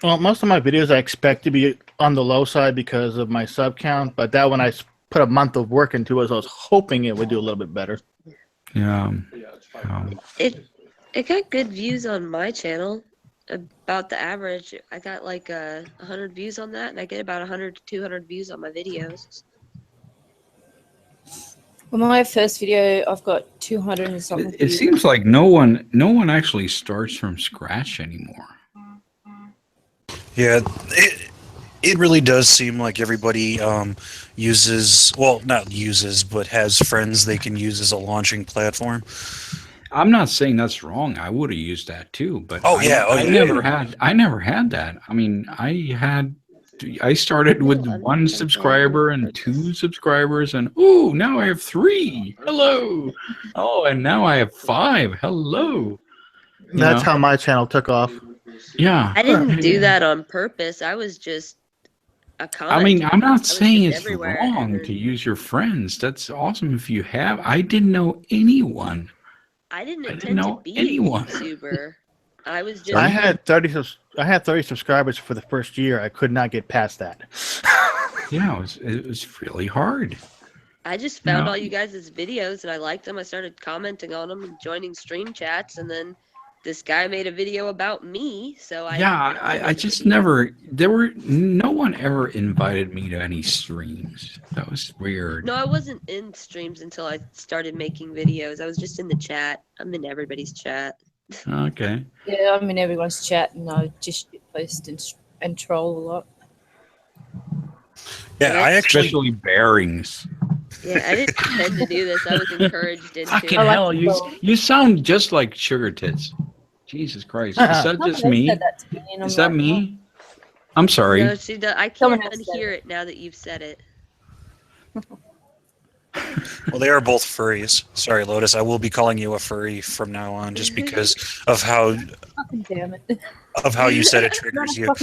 Well, most of my videos I expect to be on the low side because of my sub count, but that one I put a month of work into it, so I was hoping it would do a little bit better. Yeah. It got good views on my channel. About the average, I got like 100 views on that, and I get about 100 to 200 views on my videos. Well, my first video, I've got 200 and something. It seems like no one actually starts from scratch anymore. Yeah, it really does seem like everybody uses, well, not uses, but has friends they can use as a launching platform. I'm not saying that's wrong. I would have used that too, but I never had that. I mean, I started with 1 subscriber and 2 subscribers, and now I have 3. Hello. Oh, and now I have 5. Hello. That's how my channel took off. Yeah. I didn't do that on purpose. I was just a comment. I mean, I'm not saying it's wrong to use your friends. That's awesome if you have. I didn't know anyone. I didn't intend to be anyone. A YouTuber. I was just. I had 30 subscribers for the first year. I could not get past that. Yeah, it was really hard. I just found all you guys' videos and I liked them. I started commenting on them and joining stream chats, and then this guy made a video about me. So I just never. No one ever invited me to any streams. That was weird. No, I wasn't in streams until I started making videos. I was just in the chat. I'm in everybody's chat. Okay. Yeah, I'm in everyone's chat, and I just post and troll a lot. Yeah, I actually. Especially bearings. Yeah, I didn't intend to do this. I was encouraged into. Fucking hell, you sound just like Sugar Tits. Jesus Christ. Is that just me? Is that me? I'm sorry. No, she does. I can't unhear it now that you've said it. Well, they are both furries. Sorry, Lotus. I will be calling you a furry from now on, just because of how. Fucking damn it. Of how you said it triggers you.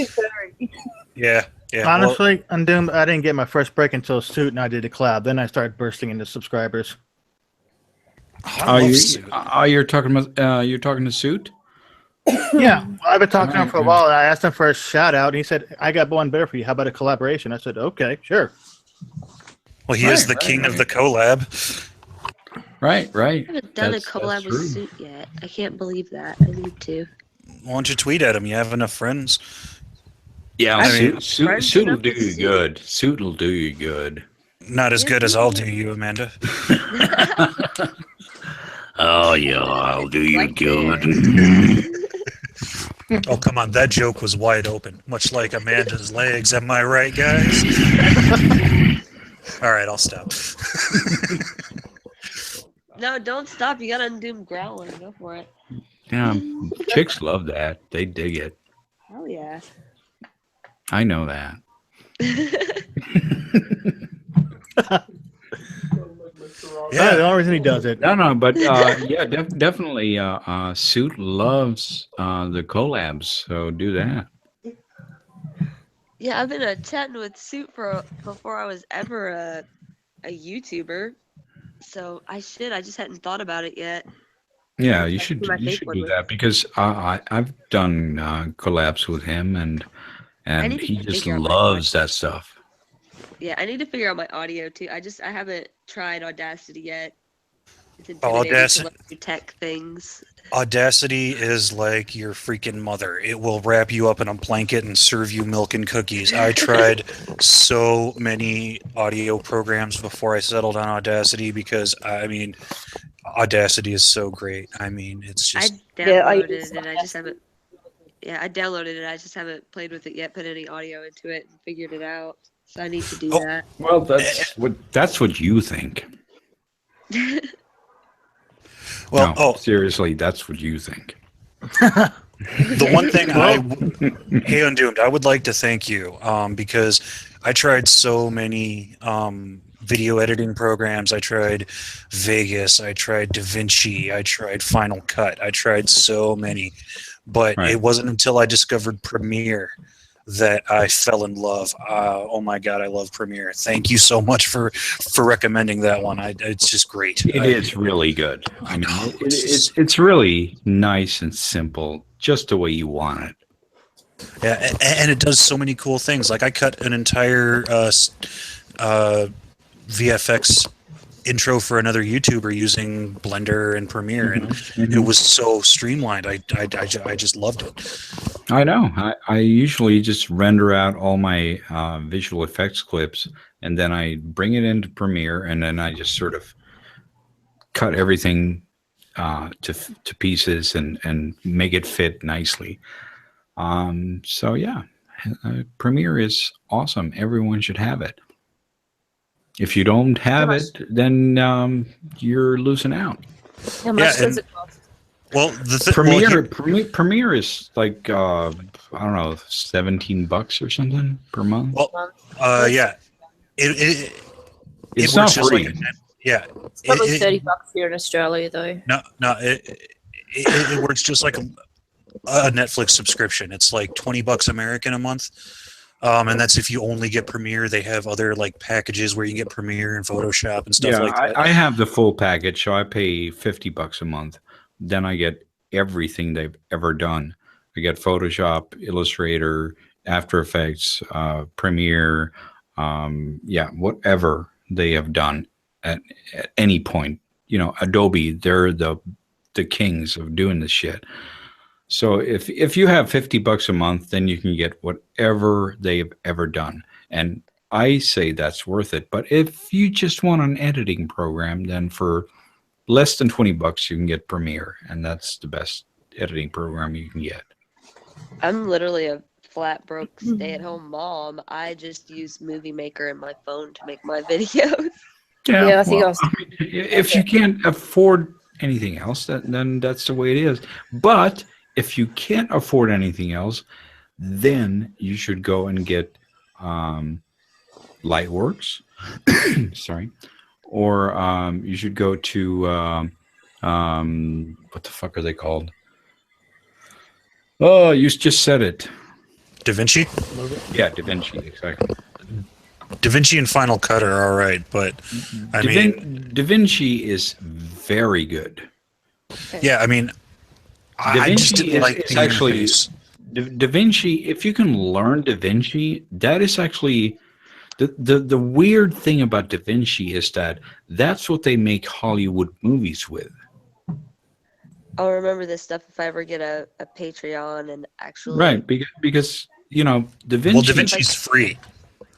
Yeah. Honestly, Undoomed, I didn't get my first break until Suit, and I did a collab. Then I started bursting into subscribers. You're talking to Suit? Yeah, I've been talking to him for a while. And I asked him for a shout out, and he said, "I got one better for you. How about a collaboration?" I said, "Okay, sure." Well, he is the king of the collab. Right. I haven't done a collab with Suit yet. I can't believe that. I need to. Why don't you tweet at him? You have enough friends. Yeah, Suit will do you good. Suit will do you good. Not as good as I'll do you, Amanda. Oh, yeah, I'll do you good. Oh, come on. That joke was wide open, much like Amanda's legs. Am I right, guys? All right, I'll stop. No, don't stop. You got Undoomed growling. Go for it. Yeah, chicks love that. They dig it. Hell yeah. I know that. Yeah, the only reason he does it. No, but yeah, definitely. Suit loves the collabs, so do that. Yeah, I've been chatting with Suit before I was ever a YouTuber, so I just hadn't thought about it yet. Yeah, you should do that because I've done collabs with him and he just loves that stuff. Yeah, I need to figure out my audio too. I haven't tried Audacity yet. It's Audacity to do tech things. Audacity is like your freaking mother. It will wrap you up in a blanket and serve you milk and cookies. I tried so many audio programs before I settled on Audacity because Audacity is so great. I mean, it's just. I downloaded it and I just haven't. Yeah, I downloaded it. I just haven't played with it yet. Put any audio into it and figured it out. So I need to do that. Well, that's what you think. Well, no, seriously, that's what you think. The one thing hey, Undoomed, I would like to thank you because I tried so many video editing programs. I tried Vegas, I tried DaVinci, I tried Final Cut. I tried so many, but It wasn't until I discovered Premiere that I fell in love. Oh my God, I love Premiere. Thank you so much for recommending that one. It's just great. It is really good. I mean, it's really nice and simple, just the way you want it. Yeah, and it does so many cool things. Like I cut an entire VFX intro for another YouTuber using Blender and Premiere, and it was so streamlined. I just loved it. I know. I usually just render out all my visual effects clips, and then I bring it into Premiere, and then I just sort of cut everything to pieces and make it fit nicely. So yeah, Premiere is awesome. Everyone should have it. If you don't have it, then you're losing out. How much does it cost? Well, Premiere is like I don't know, $17 or something per month. Well, yeah, it's not free. Yeah, it's probably $30 here in Australia, though. No, it works just like a Netflix subscription. It's like $20 American a month. And that's if you only get Premiere. They have other like packages where you get Premiere and Photoshop and stuff like that. I have the full package, so I pay $50 a month. Then I get everything they've ever done. I get Photoshop, Illustrator, After Effects, Premiere, whatever they have done at any point. You know, Adobe, they're the kings of doing this shit. So if you have $50 a month, then you can get whatever they've ever done. And I say that's worth it. But if you just want an editing program, then for less than $20, you can get Premiere, and that's the best editing program you can get. I'm literally a flat broke stay-at-home mom. I just use Movie Maker and my phone to make my videos. Yeah, I think if you can't afford anything else, then that's the way it is. But if you can't afford anything else, then you should go and get Lightworks. Sorry. Or you should go to what the fuck are they called? Oh, you just said it. DaVinci? Yeah, DaVinci, exactly. DaVinci and Final Cut are all right, but I mean, DaVinci is very good. Yeah, I mean, I just didn't like the actually interface. DaVinci. If you can learn DaVinci, that is actually the weird thing about DaVinci is that that's what they make Hollywood movies with. I'll remember this stuff if I ever get a Patreon and actually. Right, because you know DaVinci. Well, DaVinci's free.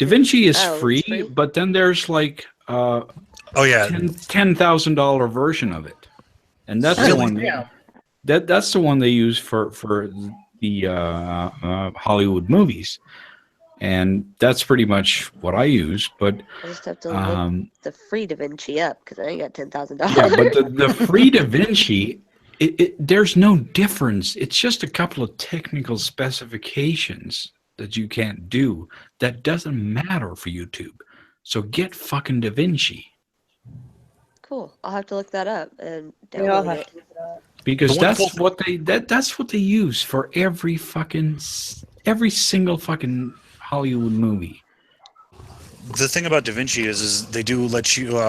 DaVinci is Oh, free, it's free? but then there's like $10,000 version of it, and that's the one. Yeah. That's the one they use for the Hollywood movies, and that's pretty much what I use. But I just have to look the free DaVinci up because I ain't got $10,000. yeah, but the free DaVinci, there's no difference. It's just a couple of technical specifications that you can't do. That doesn't matter for YouTube. So get fucking DaVinci. Cool. I'll have to look that up and Yeah, I'll download have it. to look it up. Because The that's wonderful- what they use for every single fucking Hollywood movie. The thing about DaVinci is they do let you.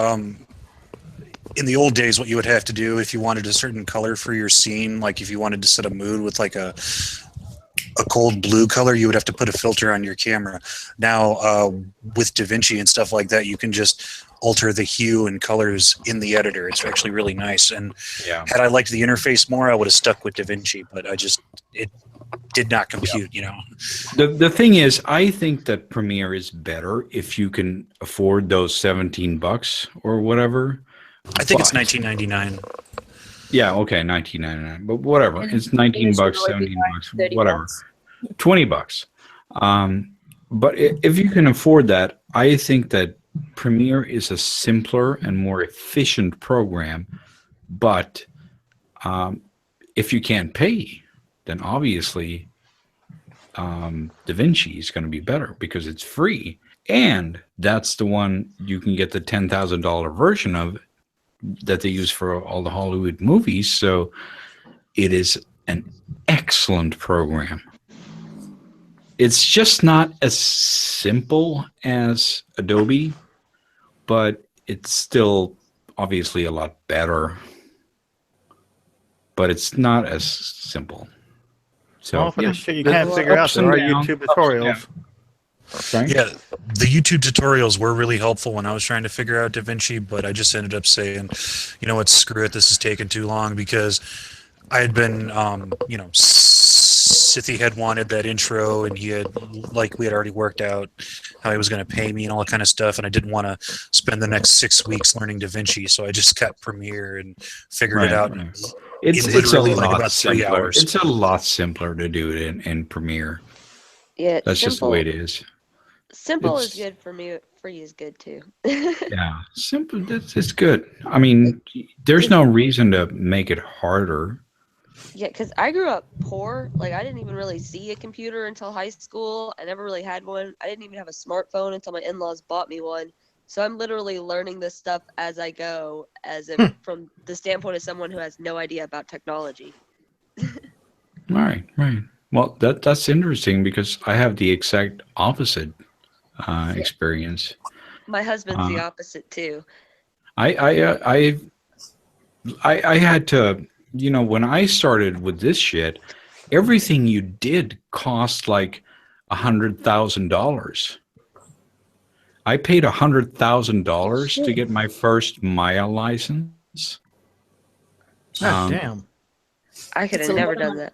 In the old days, what you would have to do if you wanted a certain color for your scene, like if you wanted to set a mood with like a cold blue color, you would have to put a filter on your camera. Now, with DaVinci and stuff like that, you can just alter the hue and colors in the editor. It's actually really nice. And Yeah. had I liked the interface more, I would have stuck with DaVinci, but it did not compute, you know. The thing is, I think that Premiere is better if you can afford those $17 or whatever. I think it's But- $19.99. Yeah, okay, $19.99, but whatever. It's $19, $17, whatever. $30. $20. But if you can afford that, I think that Premiere is a simpler and more efficient program. But if you can't pay, then obviously DaVinci is going to be better because it's free. And that's the one you can get the $10,000 version of that they use for all the Hollywood movies. So it is an excellent program. It's just not as simple as Adobe, but it's still obviously a lot better. But it's not as simple. So Well, for yeah, the shit you can't figure out, ups there and are downs, YouTube ups and tutorials. downs. Sorry? Yeah, the YouTube tutorials were really helpful when I was trying to figure out DaVinci, but I just ended up saying, you know what, screw it, this is taking too long, because I had been, Sithy had wanted that intro, and we had already worked out how he was going to pay me and all that kind of stuff, and I didn't want to spend the next 6 weeks learning DaVinci, so I just got Premiere and figured it out. Right. It's a literally like lot about 3 simpler. hours. It's a lot simpler to do it in Premiere. Yeah, That's just the way it is. Simple is it's- good for me. Free is good too. Yeah, simple. It's good. I mean, there's no reason to make it harder. Yeah, because I grew up poor. Like, I didn't even really see a computer until high school. I never really had one. I didn't even have a smartphone until my in-laws bought me one. So I'm literally learning this stuff as I go, as if from the standpoint of someone who has no idea about technology. Right. Well, that's interesting because I have the exact opposite experience. My husband's the opposite too. I had to you know, when I started with this shit, everything you did cost like $100,000. I paid $100,000 to get my first Maya license. God damn. I could It's have a never lot of done that.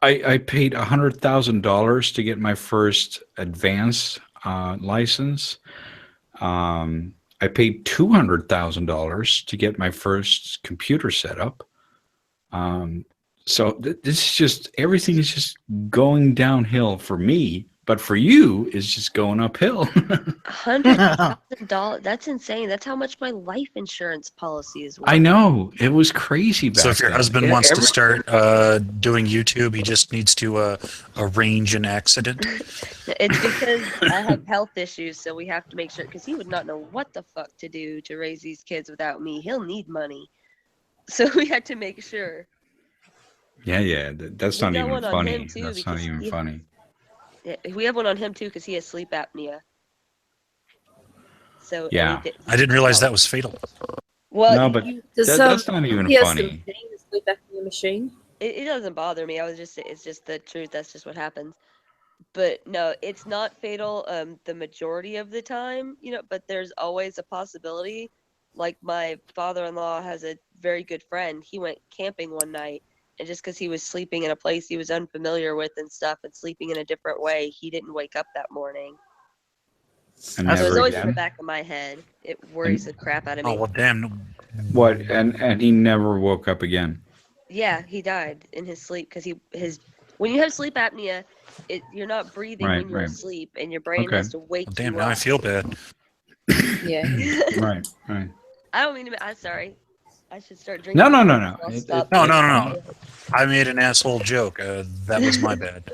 I paid $100,000 to get my first advanced license. I paid $200,000 to get my first computer setup. So this is just, everything is just going downhill for me, but for you is just going uphill. $100,000. That's insane. That's how much my life insurance policy is worth. I know, it was crazy back So if your then. husband wants to start doing YouTube, he just needs to arrange an accident. It's because I have health issues, so we have to make sure, because he would not know what the fuck to do to raise these kids without me. He'll need money. So we had to make sure. Yeah, that's not even funny. That's not even funny. Yeah, we have one on him too because he has sleep apnea. So yeah, I didn't realize that was fatal. Well, no, but that's not even funny. Sleep apnea machine. It doesn't bother me. It's just the truth. That's just what happens. But no, it's not fatal. The majority of the time, you know. But there's always a possibility. Like my father-in-law has a very good friend. He went camping one night. And just because he was sleeping in a place he was unfamiliar with and stuff and sleeping in a different way, he didn't wake up that morning. And so it's always in the back of my head. It worries the crap out of me. Oh, well, damn. What? And he never woke up again? Yeah, he died in his sleep because when you have sleep apnea, you're not breathing when you're asleep, and your brain has to wake you up. Damn, now I feel bad. Yeah. Right. I don't mean to. I'm sorry. I should start drinking. No. No. I made an asshole joke. That was my bad.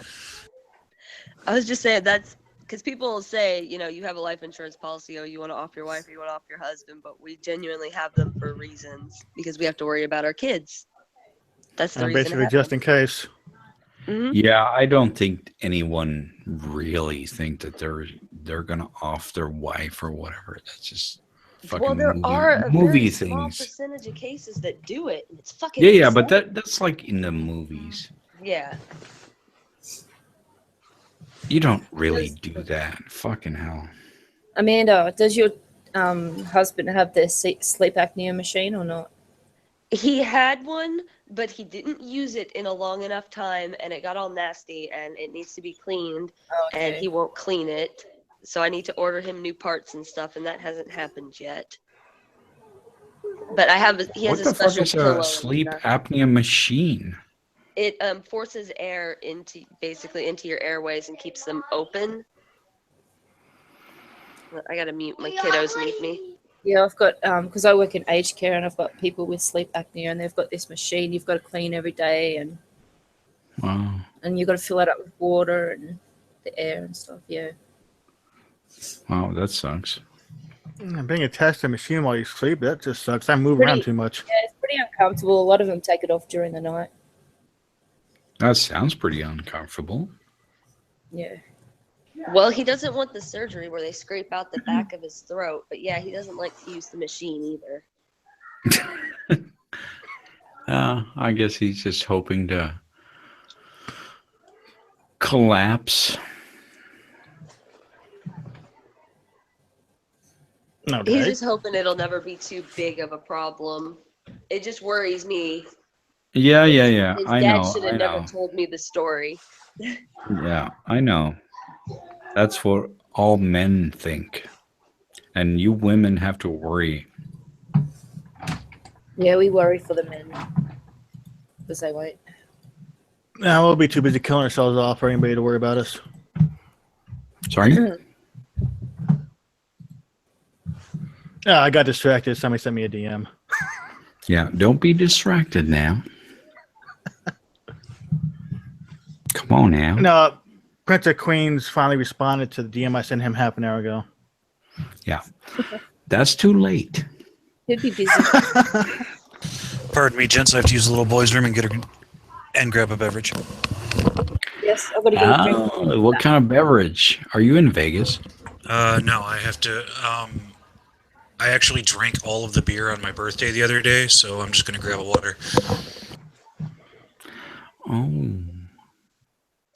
I was just saying that's because people say, you know, you have a life insurance policy, or you want to off your wife, or you want to off your husband, but we genuinely have them for reasons because we have to worry about our kids. That's the reason. Basically, just in case. Mm-hmm. Yeah, I don't think anyone really think that they're gonna off their wife or whatever. That's just. Well, there are a movie very small things. percentage of cases that do it, and it's fucking Yeah, insane. but that's like in the movies. Yeah. You don't really do that. Fucking hell. Amanda, does your husband have the sleep apnea machine or not? He had one, but he didn't use it in a long enough time, and it got all nasty, and it needs to be cleaned, and he won't clean it. So I need to order him new parts and stuff, and that hasn't happened yet. But he has a special pillow. What the fuck is a sleep apnea machine? It forces air into your airways and keeps them open. I gotta mute my kiddos need me. Yeah, I've got because I work in aged care and I've got people with sleep apnea and they've got this machine you've got to clean every day and you've got to fill it up with water and the air and stuff. Yeah. Wow, that sucks. Being attached to a machine while you sleep, that just sucks. I move around too much. Yeah, it's pretty uncomfortable. A lot of them take it off during the night. That sounds pretty uncomfortable. Yeah. Well, he doesn't want the surgery where they scrape out the back of his throat, but yeah, he doesn't like to use the machine either. I guess he's just hoping to collapse. Okay. He's just hoping it'll never be too big of a problem. It just worries me. Yeah. His I dad know. should have never told me the story. Yeah, I know. That's what all men think. And you women have to worry. Yeah, we worry for the men. Because they won't. No, we'll be too busy killing ourselves off for anybody to worry about us. Sorry? Yeah, I got distracted. Somebody sent me a DM. Yeah, don't be distracted now. Come on now. No, Prince of Queens finally responded to the DM I sent him half an hour ago. Yeah. That's too late. He'd be busy. Pardon me, gents. I have to use the little boy's room and grab a beverage. Yes, I've got to get a drink. What kind of beverage? Are you in Vegas? No, I have to. I actually drank all of the beer on my birthday the other day, so I'm just going to grab a water. Oh.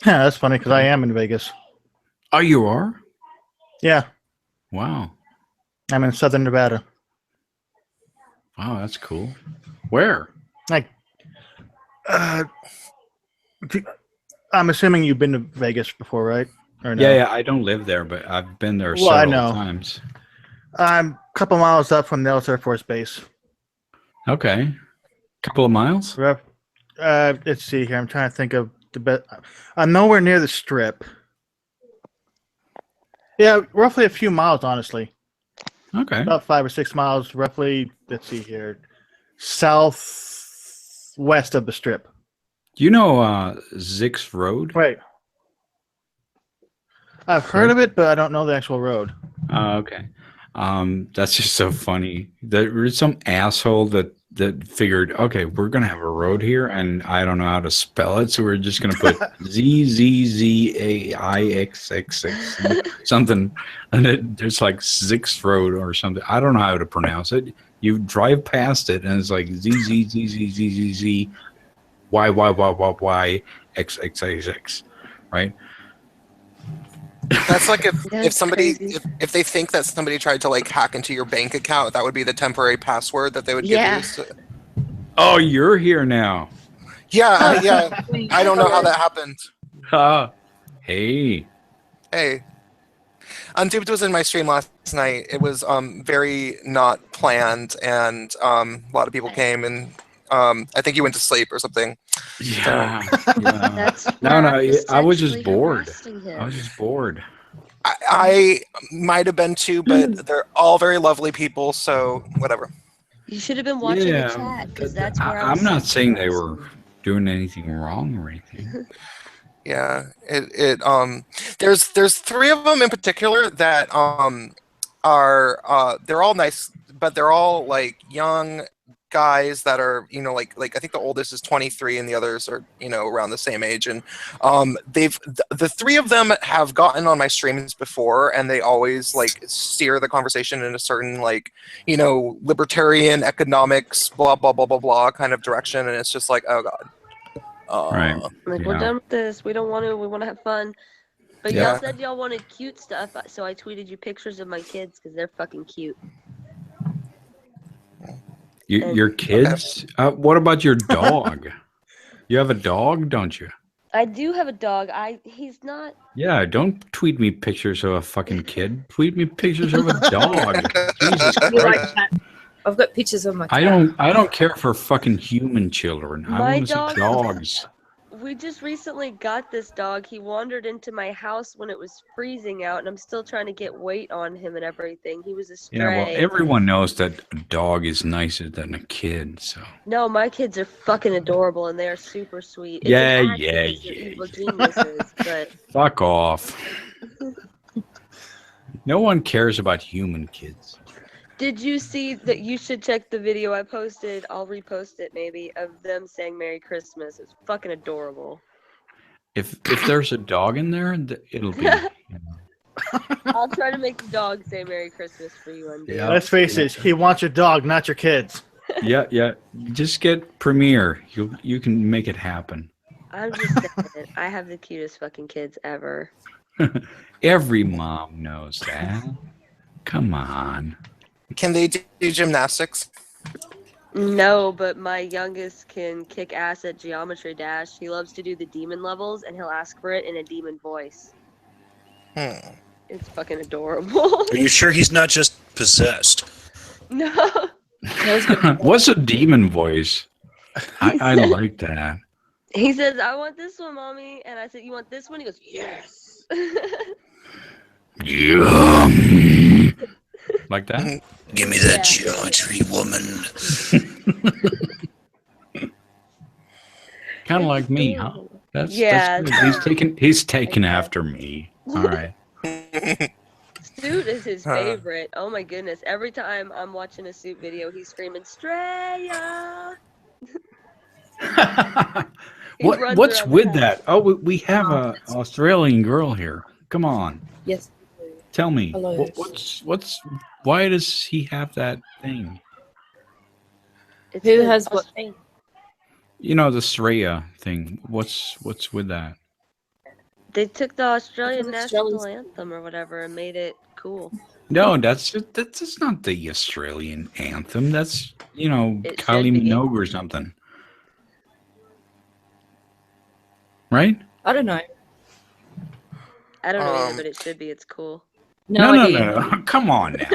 Yeah, that's funny because I am in Vegas. Oh, you are? Yeah, Wow. I'm in Southern Nevada. Wow, that's cool. Where? Like, I'm assuming you've been to Vegas before, right? Or no? Yeah, I don't live there, but I've been there Well, I several know. times. I'm a couple miles up from Nellis Air Force Base. Okay. Couple of miles? Let's see here. I'm trying to think of the best. I'm nowhere near the Strip. Yeah, roughly a few miles, honestly. Okay. About 5 or 6 miles, roughly. Let's see here. Southwest of the Strip. Do you know Zix Road? Right. I've heard of it, but I don't know the actual road. Okay. That's just so funny. There was some asshole that figured, okay, we're gonna have a road here, and I don't know how to spell it, so we're just gonna put ZZZAIXXX something, and there's like Zix Road or something. I don't know how to pronounce it. You drive past it, and it's like ZZZZZZYYYYYXXXX, right? That's like if That's somebody crazy. if they think that somebody tried to like hack into your bank account, that would be the temporary password that they would Yeah. give you. So, Oh, you're here now. yeah, yeah. I don't know how that happened. Hey. Hey, Undoomed was in my stream last night. It was very not planned, and a lot of people came, and I think you went to sleep or something. Yeah. That's No, where I I was just sexually bored. harassing him. I was just bored. I might have been too, but they're all very lovely people, so whatever. You should have been watching the chat because that's where I'm not saying they were doing anything wrong or anything. Yeah, there's three of them in particular that are they're all nice, but they're all like young guys that are, you know, like I think the oldest is 23 and the others are, you know, around the same age, and the three of them have gotten on my streams before, and they always like steer the conversation in a certain, like, you know, libertarian economics blah blah blah blah blah kind of direction, and it's just like, oh god. Right. Like, we're done with this. We don't want to. We want to have fun. But Yeah. y'all said y'all wanted cute stuff, so I tweeted you pictures of my kids because they're fucking cute. Your kids? What about your dog? You have a dog, don't you? I do have a dog. He's not. Yeah, don't tweet me pictures of a fucking kid. Tweet me pictures of a dog. Jesus You like Christ. cat? I've got pictures of my cat. I don't care for fucking human children. I My want to see dog- dogs. We just recently got this dog. He wandered into my house when it was freezing out, and I'm still trying to get weight on him and everything. He was a stray. Yeah, well, everyone knows that a dog is nicer than a kid, so. No, my kids are fucking adorable, and they are super sweet. It's Yeah, an act yeah, because they're yeah, evil yeah. geniuses, but Fuck off. No one cares about human kids. did you see that? You should check the video I posted. I'll repost it maybe, of them saying Merry Christmas. It's fucking adorable. If there's a dog in there, it'll be. I'll try to make the dog say Merry Christmas for you one day. Yeah. Let's face it, he wants your dog, not your kids. Yeah. Just get Premiere. You can make it happen. I'm just saying, I have the cutest fucking kids ever. Every mom knows that. Come on. Can they do gymnastics? No, but my youngest can kick ass at Geometry Dash. He loves to do the demon levels, and he'll ask for it in a demon voice. It's fucking adorable. Are you sure he's not just possessed? No. What's a demon voice? I like that. He says, I want this one, Mommy. And I said, you want this one? He goes, yes. Yum. Like that? Give me that geometry, woman. Kind of like me, huh? That's Yeah. That's good. He's taken after me. All right. Suit is his favorite. Oh my goodness. Every time I'm watching a Suit video, he's screaming, Straya. What's with that? Oh, we have a Australian girl here. Come on. Yes. Tell me. Hello. Why does he have that thing? It's Who his has what? You know, the Sreya thing. What's with that? They took the Australian Because national Australians- anthem or whatever and made it cool. No, that's not the Australian anthem. That's It Kylie should be. Minogue or something, right? I don't know. I don't know either, but it should be. It's cool. No idea. No. Come on now.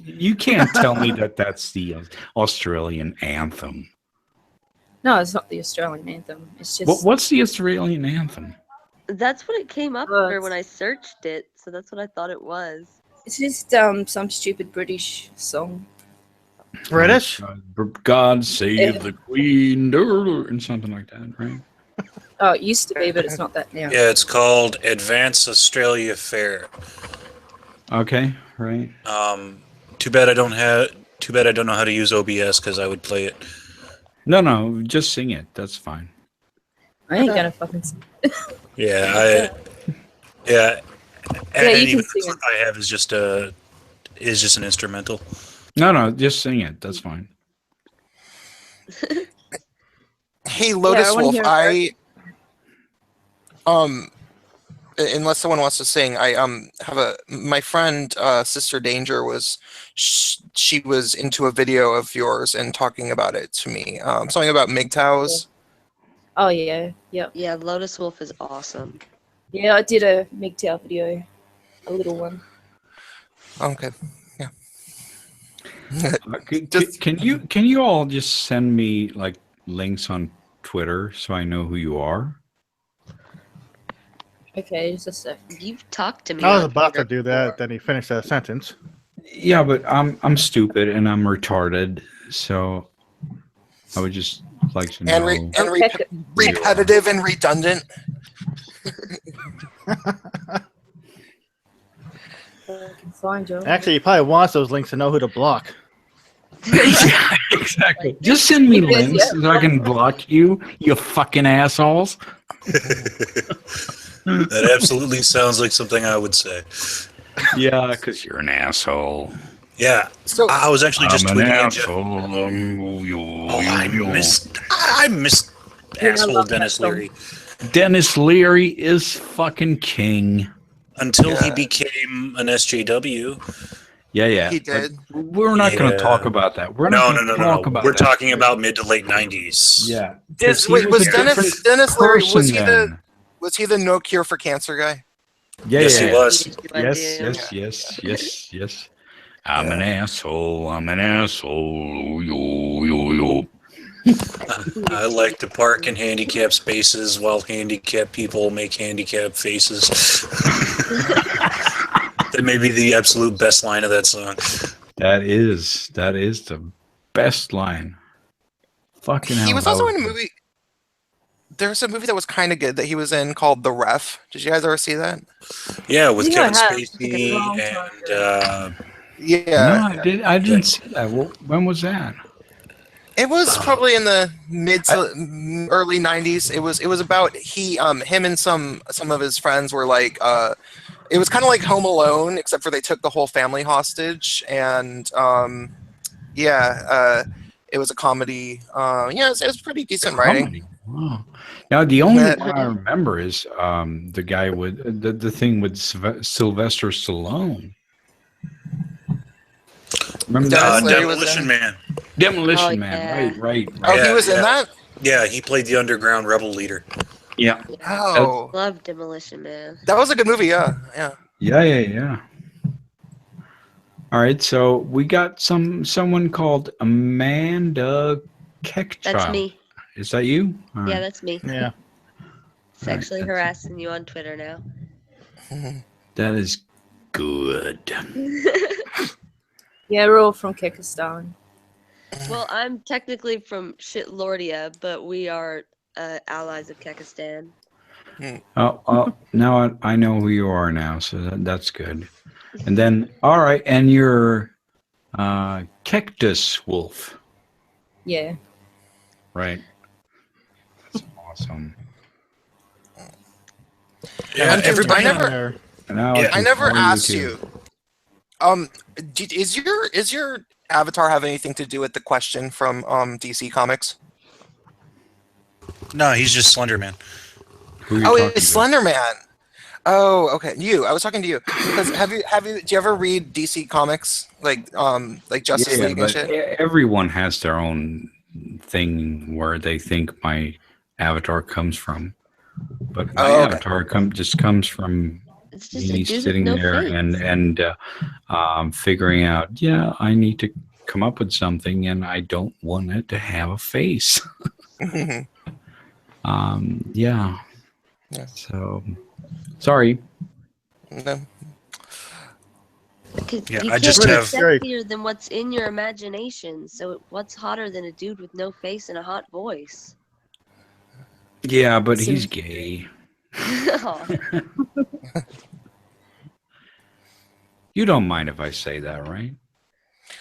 You can't tell me that that's the Australian anthem. No, it's not the Australian anthem. It's just What's the Australian anthem? That's what it came up Well, for when I searched it, so that's what I thought it was. it's just some stupid British song. British? God save Yeah. the Queen, and something like that, right? Oh, it used to be, but it's not that now. Yeah, it's called Advance Australia Fair. Okay, right. Too bad I don't know how to use OBS because I would play it. No, just sing it. That's fine. I ain't gonna fucking. Yeah, Yeah, and you even can sing the clip I have is just an instrumental. No, just sing it. That's fine. Hey, Lotus I wanna Wolf, hear unless someone wants to sing, I have my friend Sister Danger she was into a video of yours and talking about it to me. Something about MGTOWs. Oh yeah, yep. Yeah, Lotus Wolf is awesome. Yeah, I did a MGTOW video, a little one. Okay. Yeah. Can you all just send me like links on Twitter so I know who you are? Okay, just a sec. You've talked to me. I was on about to Twitter do that, before. then he finished that sentence. Yeah, but I'm stupid and I'm retarded, so I would just like to know. And repetitive and redundant. I can find you. Actually, he probably wants those links to know who to block. Yeah, exactly. Just send me Because, links yeah. so I can block you, you fucking assholes. That absolutely sounds like something I would say. Yeah, because you're an asshole. Yeah. So I was actually just I'm an tweeting at Jeff. asshole. I missed Yeah, I asshole love that Dennis song. Leary Dennis Leary is fucking king. until he Yeah. became an SJW. Yeah. he did. But we're not going to Yeah. talk about that. We're No. not gonna talk about We're that. talking about mid to late 90s. Yeah. Wait, was a Dennis different Leary person was he the no cure for cancer guy? Yeah, Yes, he was. Yes. I'm an asshole. Yo. I like to park in handicap spaces while handicapped people make handicap faces. That may be the absolute best line of that song. That is the best line. Fucking hell. He was also in a movie. There's a movie that was kind of good that he was in called The Ref. Did you guys ever see that? Yeah, with Yeah, I Kevin have. Spacey Like a long time and Yeah. No, I didn't see that. When was that? It was probably in the mid to early 90s. It was about him and some of his friends were like it was kind of like Home Alone except for they took the whole family hostage and it was a comedy. It was pretty decent writing. Comedy. Wow. Now the only one I remember is the guy with the thing with Sylvester Stallone. Remember Dennis that? Leary was Demolition in- Man. Demolition Oh, Man. yeah. Right. Oh, Yeah, he was in yeah. that? Yeah, he played the underground rebel leader. Yeah. Oh. Love Demolition Man. That was a good movie, yeah. Yeah. All right, so we got someone called Amanda Keckchild. That's me. Is that you? All Yeah, right. that's me. Yeah. Sexually Alright, harassing you on Twitter now. That is good. Yeah, we're all from Kyrgyzstan. Well, I'm technically from Shitlordia, but we are allies of Kyrgyzstan. Oh, now I know who you are now, so that's good. And then, all right, and you're Cactus Wolf, Yeah. right? That's awesome. Yeah, everybody. Now Yeah, I never can follow asked too. you. Is your avatar have anything to do with the question from DC Comics? No, he's just Slender Man. Who are you Oh, talking it's to? Slender Man. Oh, okay. I was talking to you because do you ever read DC comics like Justice Yeah, League and but shit? everyone has their own thing where they think my avatar comes from. But my Oh, okay. avatar just comes from It's just a me dude with sitting no there face. and figuring out, yeah, I need to come up with something, and I don't want it to have a face. Yeah. Yeah. So, sorry. No. Because Yeah, you I can't just get have. sexier than what's in your imagination. So what's hotter than a dude with no face and a hot voice? Yeah, but he's gay. Aw. You don't mind if I say that, right?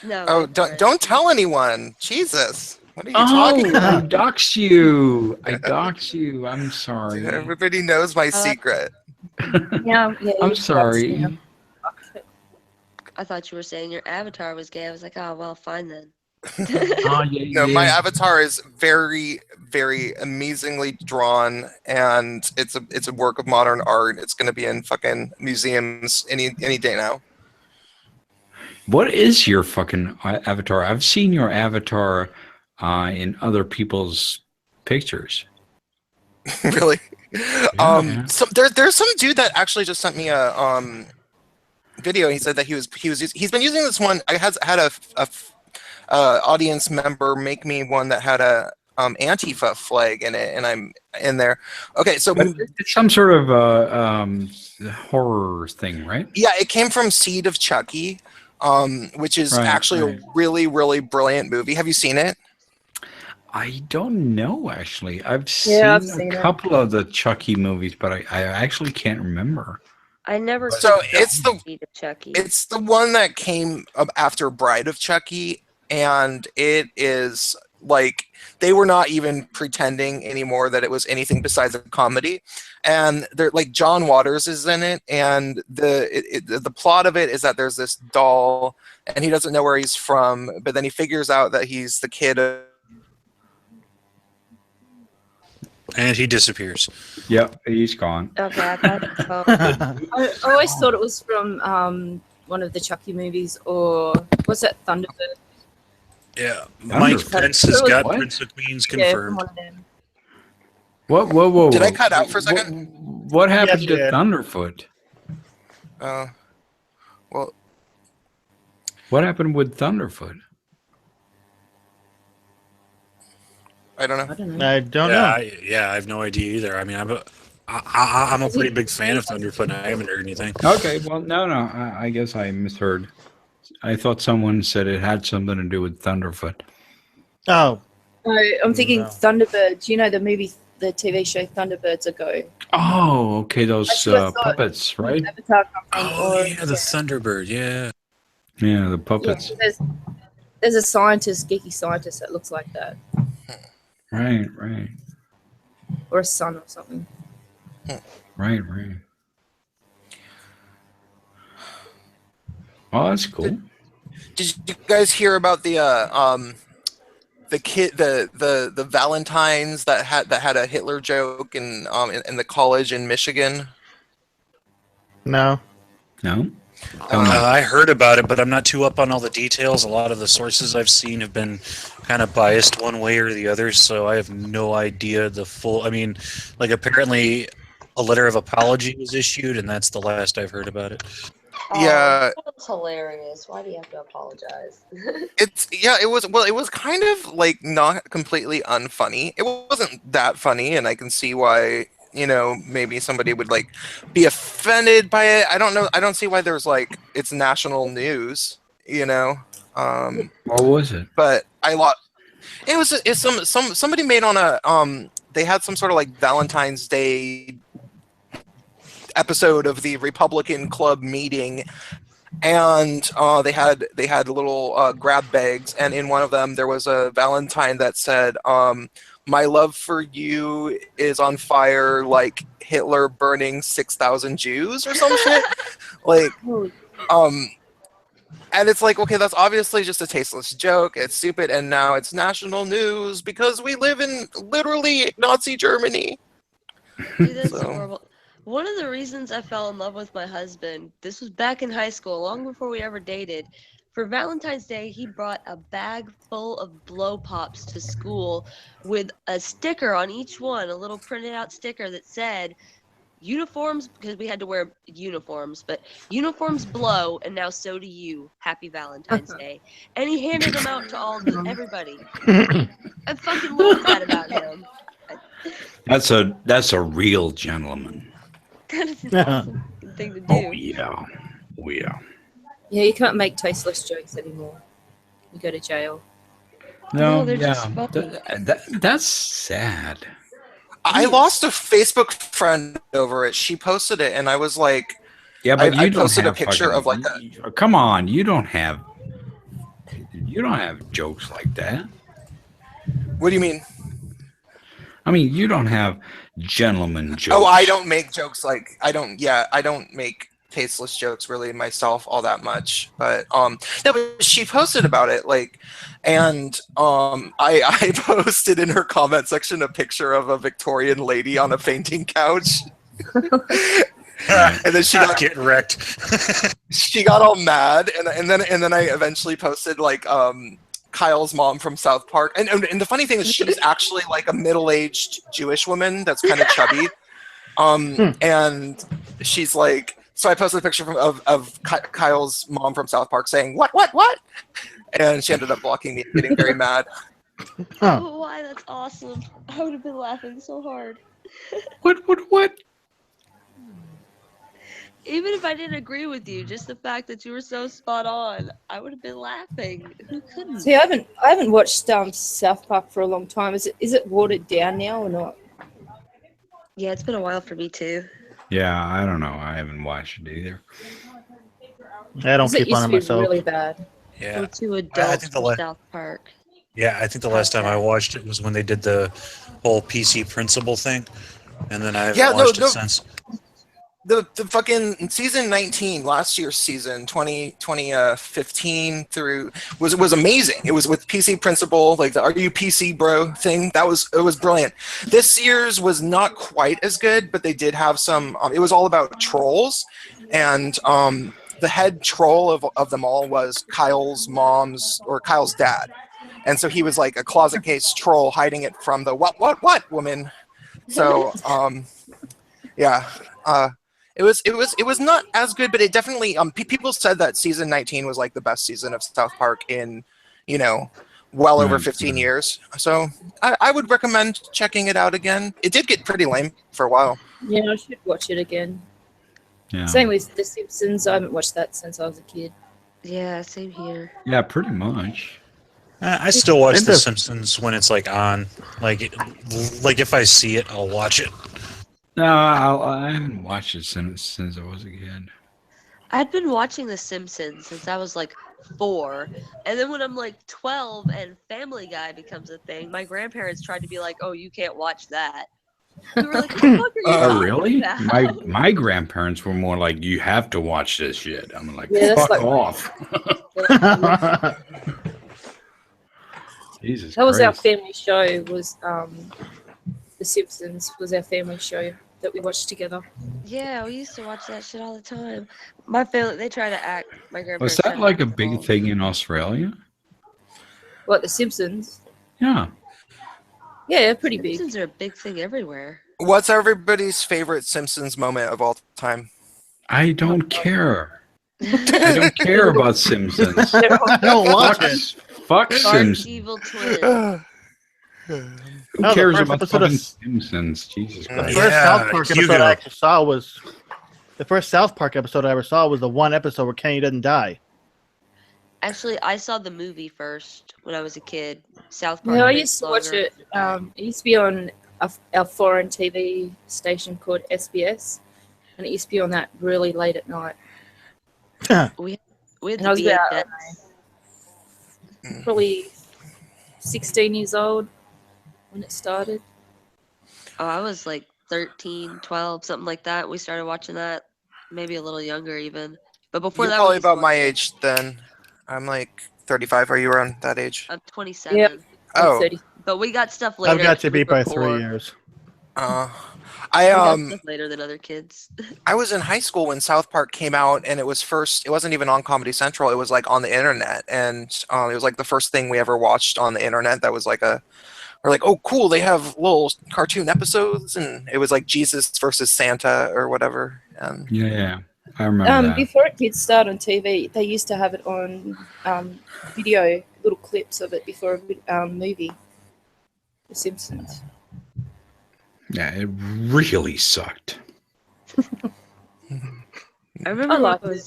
No. Oh, go for it. don't tell anyone. Jesus. What are you Oh, talking I about? dox you. I dox you. I'm sorry. Everybody knows my secret. Yeah, I'm sorry. I thought you were saying your avatar was gay. I was like, oh, well, fine then. Oh, yeah, No, my yeah. avatar is very, very amazingly drawn, and it's a work of modern art. It's going to be in fucking museums any day now. What is your fucking avatar? I've seen your avatar in other people's pictures. Really? Yeah. So there's some dude that actually just sent me a video. He said that he's been using this one. I had a audience member make me one that had a Antifa flag in it, and I'm in there. Okay, so But it's some sort of horror thing, right? yeah, it came from Seed of Chucky, which is actually a really, really brilliant movie. Have you seen it? I don't know, actually. I've Yeah, I've seen seen a it. couple of the Chucky movies, but I actually can't remember. I never. So could it's the see the Chucky. it's the one that came up after Bride of Chucky, and it is like they were not even pretending anymore that it was anything besides a comedy. And they're like John Waters is in it, and the plot of it is that there's this doll, and he doesn't know where he's from, but then he figures out that he's the kid of And he disappears. Yep, he's gone. Okay, I thought. I always thought it was from one of the Chucky movies, or was that Thunderbird? Yeah, Mike Thunderbird. Pence has got What? Prince of Queens Yeah, from confirmed. one of them. Whoa. Did I cut out for a second? What happened Yes, to you did. Thunderfoot? Well, What happened with Thunderfoot? I don't know. I don't know. I don't Yeah, know. I have no idea either. I mean, I'm a pretty big fan of Thunderfoot, and I haven't heard anything. Okay, well, no. I guess I misheard. I thought someone said it had something to do with Thunderfoot. Oh, I'm thinking No. Thunderbird. Do you know the movie, the TV show Thunderbirds Ago? Oh, okay, those That's what I thought. puppets, right? Avatar come from, Oh or- yeah, the Thunderbird. Yeah. Yeah, the Yeah, puppets. there's a scientist, geeky scientist that looks like that, Right. or a son or something. Right. Oh, that's cool. Did you guys hear about the kid the Valentines that had a Hitler joke in the college in Michigan? no. No? I heard about it, but I'm not too up on all the details. A lot of the sources I've seen have been kind of biased one way or the other, so I have no idea the full. I mean, like apparently a letter of apology was issued, and that's the last I've heard about it. Yeah. That's hilarious. Why do you have to apologize? It was kind of like not completely unfunny. It wasn't that funny, and I can see why, maybe somebody would like be offended by it. I don't know. I don't see why there's like it's national news, What was it? but it's somebody made on a they had some sort of like Valentine's Day episode of the Republican Club meeting, and they had little grab bags, and in one of them there was a Valentine that said, "My love for you is on fire like Hitler burning 6,000 Jews" or some shit. Like, And it's like, okay, that's obviously just a tasteless joke. It's stupid, and now it's national news because we live in literally Nazi Germany. Dude, that's so horrible. One of the reasons I fell in love with my husband, this was back in high school, long before we ever dated. For Valentine's Day, he brought a bag full of blow pops to school with a sticker on each one, a little printed out sticker that said, uniforms, because we had to wear uniforms, but uniforms blow, and now so do you. Happy Valentine's Day. And he handed them out to everybody. I fucking love that about him. That's a real gentleman. That is an awesome thing to do. Oh yeah. Oh yeah. Yeah, you can't make tasteless jokes anymore. You go to jail. No, they're yeah. just funny. That's sad. I lost a Facebook friend over it. She posted it, and I was like, Yeah, but I you don't posted have a picture of like Come on, you don't have jokes like that. What do you mean? I mean, you don't have gentleman jokes. Oh, I don't make jokes like I don't make tasteless jokes really myself all that much. But no, but she posted about it and I posted in her comment section a picture of a Victorian lady on a fainting couch. And then she got getting wrecked. She got all mad, and then I eventually posted Kyle's mom from South Park, and the funny thing is she's actually like a middle-aged Jewish woman that's kind of chubby, and she's like, so I posted a picture of Kyle's mom from South Park saying what, and she ended up blocking me and getting very mad. Oh, why? That's awesome. I would have been laughing so hard. What? Even if I didn't agree with you, just the fact that you were so spot on, I would have been laughing. Who couldn't? See, I haven't watched South Park for a long time. Is it watered down now or not? Yeah, it's been a while for me too. Yeah, I don't know. I haven't watched it either. I don't keep on it myself. Really bad. Yeah, We're too adults for South Park. Yeah, I think the last time I watched it was when they did the whole PC principal thing, and then I haven't watched it since. The fucking season 19, last year's season, 2015 through was amazing. It was with PC Principal, like the "Are you PC bro" thing. It was brilliant. This year's was not quite as good, but they did have some. It was all about trolls, and the head troll of them all was Kyle's mom's or Kyle's dad, and so he was like a closet case troll hiding it from the what woman. So yeah. It was not as good, but it definitely people said that season 19 was like the best season of South Park in, well over 15 years. So I would recommend checking it out again. It did get pretty lame for a while. Yeah, I should watch it again. Yeah. Same with The Simpsons. I haven't watched that since I was a kid. Yeah, same here. Yeah, pretty much. I still watch The Simpsons when it's like on. Like if I see it, I'll watch it. No, I haven't watched it since I was a kid. I'd been watching The Simpsons since I was like 4, and then when I'm like 12 and Family Guy becomes a thing, my grandparents tried to be like, "Oh, you can't watch that." We were like, "What the fuck are you talking really? about?" My grandparents were more like, "You have to watch this shit." I'm like, Yeah, "Fuck off." Jesus. That was Christ. our family show. Was The Simpsons was our family show that we watched together. Yeah, we used to watch that shit all the time. My family, they try to act. My grandparents. Was that try to like a act big involved. thing in Australia? What, The Simpsons? Yeah. Yeah, pretty big. Simpsons are a big thing everywhere. What's everybody's favorite Simpsons moment of all time? I don't care. I don't care about Simpsons. I don't watch it. Fuck Dark Simpsons. evil twin. Who No, the cares first about episode fucking of- Simpsons? Jesus The Christ. first Yeah, South Park episode Hugo. I actually saw was the first South Park episode I ever saw was the one episode where Kenny doesn't die. Actually, I saw the movie first when I was a kid. South Park. No, I was used to watch longer. it. It used to be on our foreign TV station called SBS, and it used to be on that really late at night. We had And I was the about VHS. probably 16 years old when it started. Oh, I was like 13, 12, something like that. We started watching that. Maybe a little younger even. But before You're that, probably we used to about my watch it. age then. I'm like 35. Are you around that age? I'm 27. Yep. I'm Oh, 30. But we got stuff later. I've got you because we beat by were 3 poor. years. I We got stuff later than other kids. I was in high school when South Park came out, and it wasn't even on Comedy Central. It was like on the internet, and it was like the first thing we ever watched on the internet. That was like we're like, oh, cool, they have little cartoon episodes, and it was like Jesus versus Santa or whatever. And Yeah, I remember that. Before it did start on TV, they used to have it on video, little clips of it before a movie. The Simpsons. Yeah, it really sucked. I remember I like when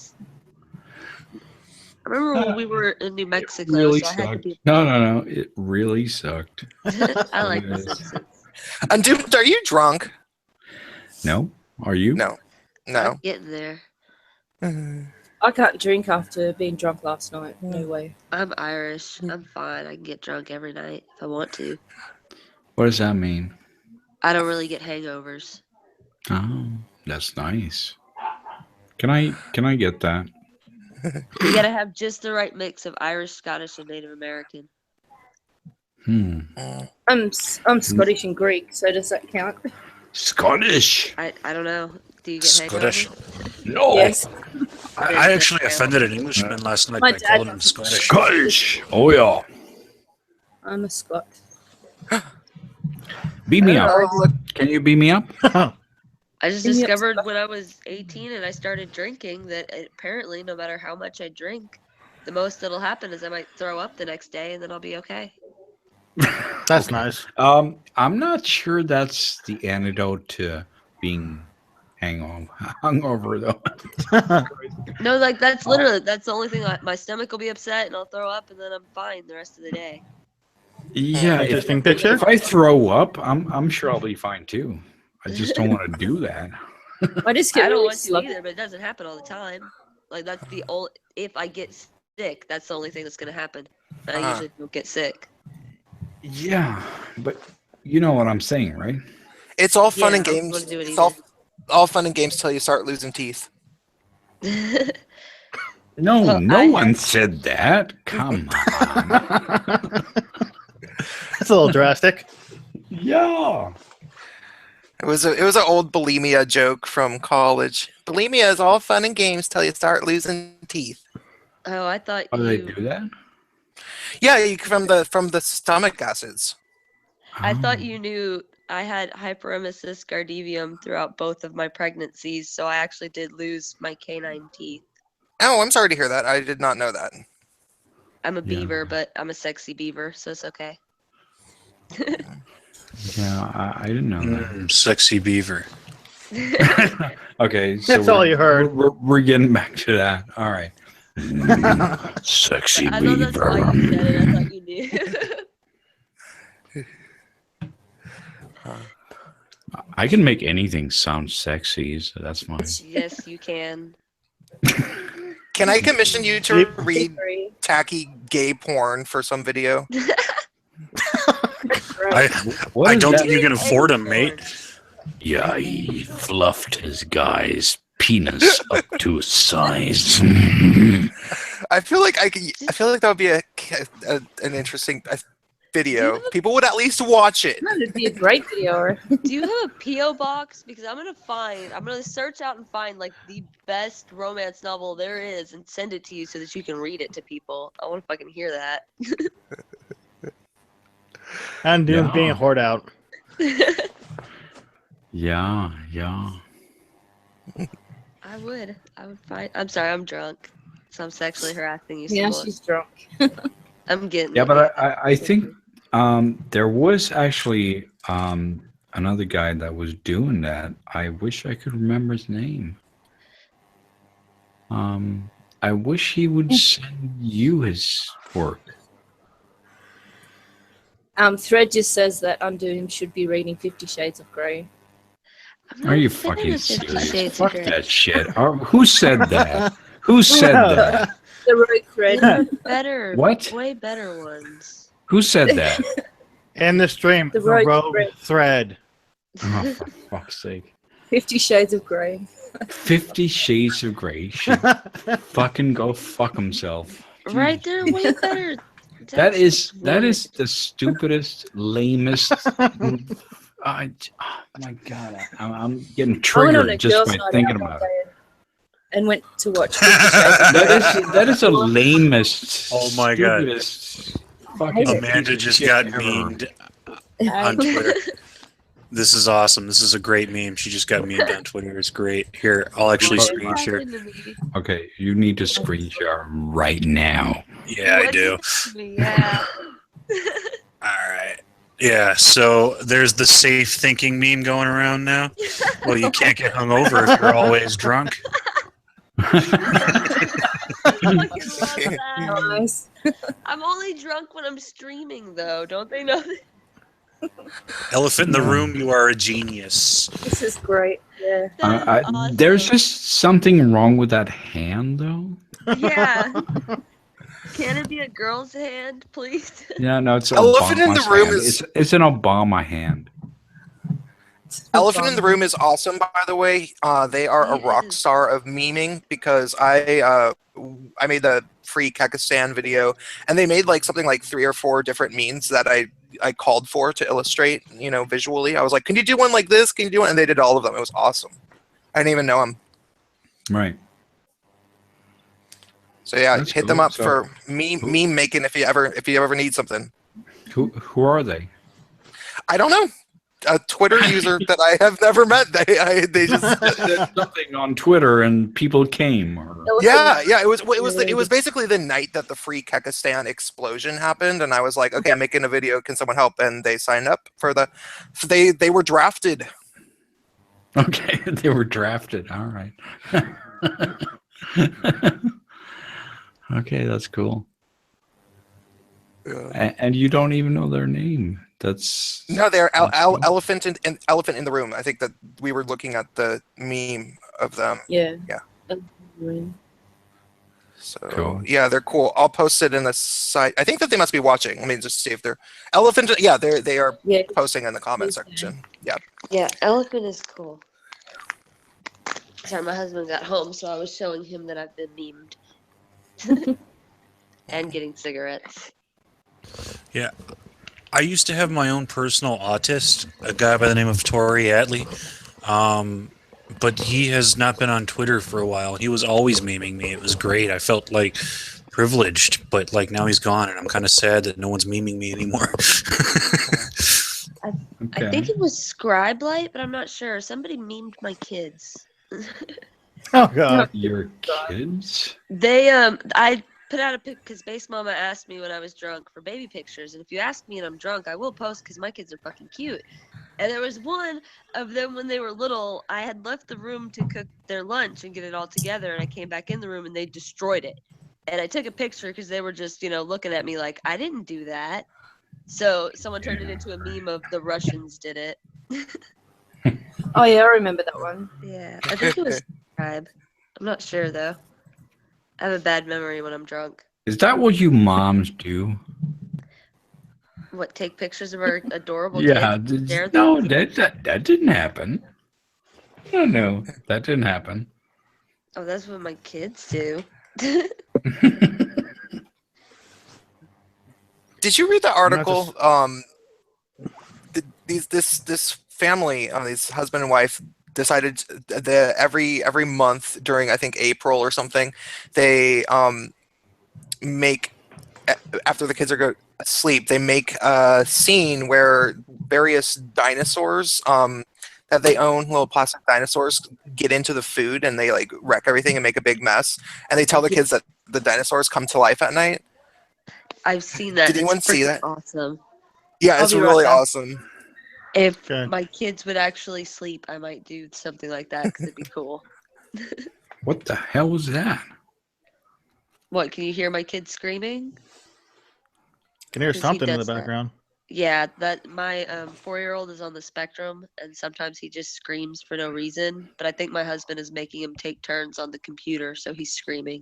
I remember when we were in New Mexico. Really so I had to sucked. be. No. It really sucked. I like The Yes. Simpsons. Undoomed, are you drunk? No? Are you? No. I'm getting there. I can't drink after being drunk last night. No way. I'm Irish. I'm fine. I can get drunk every night if I want to. What does that mean? I don't really get hangovers. Oh, that's nice. Can I get that? You gotta have just the right mix of Irish, Scottish, and Native American. I'm Scottish and Greek, so does that count? Scottish. I don't know. Do you get Scottish. hangovers? No. Yes. I actually offended an Englishman last night My by dad calling him does. Scottish. Scottish. Oh yeah. I'm a Scot. Beat me up. Oh, look, Can you beat me up? I just Give me a discovered spot. when I was 18 and I started drinking that apparently no matter how much I drink, the most that'll happen is I might throw up the next day and then I'll be okay. That's nice. I'm not sure that's the antidote to being hungover though. No, like that's literally that's the only thing. My stomach will be upset and I'll throw up and then I'm fine the rest of the day. Yeah, Interesting picture. if I throw up, I'm sure I'll be fine too. I just don't want to do that. I just get I don't really want to sluggish. either, but it doesn't happen all the time. Like that's the only. If I get sick, that's the only thing that's gonna happen. I usually don't get sick. Yeah, but you know what I'm saying, right? it's all fun Yeah, and I don't games. wanna do it It's all fun and games till you start losing teeth. No, Well, no I one have- said that. Come on. That's a little drastic. Yeah. It was an old bulimia joke from college. Bulimia is all fun and games till you start losing teeth. Oh, I thought How do they you. do that? Yeah, from the stomach acids. I thought Oh. you knew I had hyperemesis gardevium throughout both of my pregnancies, so I actually did lose my canine teeth. Oh, I'm sorry to hear that. I did not know that. I'm a Yeah. beaver, but I'm a sexy beaver, so it's okay. Yeah, I didn't know that. Sexy beaver. Okay, so That's all you heard. We're getting back to that. All right. Sexy I thought that's why you said it. I thought you knew. I can make anything sound sexy, so that's fine. Yes, you can. Can I commission you to Yep. read Sorry. tacky gay porn for some video? I What is don't that? think you can afford them, mate. Yeah, he fluffed his guy's penis up to his size. I feel like that would be an interesting video. People would at least watch it. That'd be a great video. Do you have a PO box? Because I'm gonna search out and find like the best romance novel there is and send it to you so that you can read it to people. I wonder if I can hear that. And doing Yeah. being a hoard out. Yeah. I would find. I'm sorry, I'm drunk, so I'm sexually harassing you. Yeah, Simone. she's drunk. I'm getting. Yeah, but I think there was actually another guy that was doing that. I wish I could remember his name. I wish he would send you his work. Thread just says that Undoomed should be reading 50 Shades of Grey. I'm Are not you a fan fucking of 50 serious? Shades of Fuck Grey. that shit. Who said that? Who said that? The road thread. There are better, What? way better ones. Who said that? In the stream, The the rogue rogue thread. thread. Oh, for fuck's sake. 50 Shades of Grey. 50 Shades of Grey should fucking go fuck himself. Right there, way better. That is the stupidest, lamest. Oh my god, I'm getting I went on a triggered just girls' by night thinking out about one it. day and went to watch 50 Shades of Grey. That is the lamest, Oh my God. stupidest fucking Amanda piece of just shit got ever. memed on Twitter. This is awesome. This is a great meme. She just got memed on Twitter. It's great. Here, I'll actually What screen share. happened to me? Okay, you need to screen share right now. Yeah, I What do. happened to me? Yeah. All right. Yeah, so there's the safe thinking meme going around now. Well, you can't get hungover if you're always drunk. I fucking love that. Nice. I'm only drunk when I'm streaming, though. Don't they know that? Elephant in the room, you are a genius. This is great. Yeah. That is awesome. There's just something wrong with that hand, though. Yeah. Can it be a girl's hand, please? Yeah, no, it's Elephant in the Obama's room hand. is- It's an Obama hand. Elephant in the Room is awesome, by the way. They are a It rock is. star of memeing because I made the free Kekistan video, and they made like something like 3 or 4 different memes that I called for to illustrate, visually. I was like, "Can you do one like this? Can you do one?" And they did all of them. It was awesome. I didn't even know them. Right. So yeah, That's hit them cool. up So- for meme making if you ever need something. Who are they? I don't know. A Twitter user that I have never met. They just There's something on Twitter and people came. Or... yeah. It was basically the night that the free Kekistan explosion happened, and I was like, okay, I'm making a video. Can someone help? And they signed up for they were drafted. Okay, they were drafted. All right. Okay, that's cool. Yeah. And you don't even know their name. That's No, they're that's cool. elephant in the room. I think that we were looking at the meme of them. Yeah. Yeah. So Cool. yeah, they're cool. I'll post it in the site. I think that they must be watching. Let me just see if they're elephant. Yeah, they are Yeah. posting in the comment section. Yeah. Yeah, elephant is cool. Sorry, my husband got home, so I was showing him that I've been memed. And getting cigarettes. Yeah. I used to have my own personal autist, a guy by the name of Tori Atley. But he has not been on Twitter for a while. He was always memeing me. It was great. I felt like privileged, but like now he's gone and I'm kind of sad that no one's memeing me anymore. I think it was Scribe Light, but I'm not sure. Somebody memed my kids. Oh god. Your kids? They I put out a pic because Base Mama asked me when I was drunk for baby pictures, and if you ask me and I'm drunk, I will post because my kids are fucking cute. And there was one of them when they were little. I had left the room to cook their lunch and get it all together, and I came back in the room and they destroyed it. And I took a picture because they were just, looking at me like I didn't do that. So someone turned it into a meme of the Russians did it. Oh yeah, I remember that one. Yeah, I think it was Scribe. I'm not sure though. I have a bad memory when I'm drunk. Is that what you moms do? What, take pictures of our adorable Yeah. kids? Share them? No, that didn't happen. No, that didn't happen. Oh, that's what my kids do. Did you read the article? This family, this husband and wife, decided that every month during I think April or something, they make after the kids are go asleep, they make a scene where various dinosaurs that they own, little plastic dinosaurs, get into the food and they like wreck everything and make a big mess. And they tell the kids that the dinosaurs come to life at night. I've seen that. Did anyone It's see freaking that? Awesome. Yeah, it's I'll be right really back. awesome. If Okay. my kids would actually sleep, I might do something like that because it'd be cool. What the hell was that? What, can you hear my kids screaming? Can hear 'Cause he something in the does that. background. Yeah, that my 4-year-old is on the spectrum, and sometimes he just screams for no reason. But I think my husband is making him take turns on the computer, so he's screaming.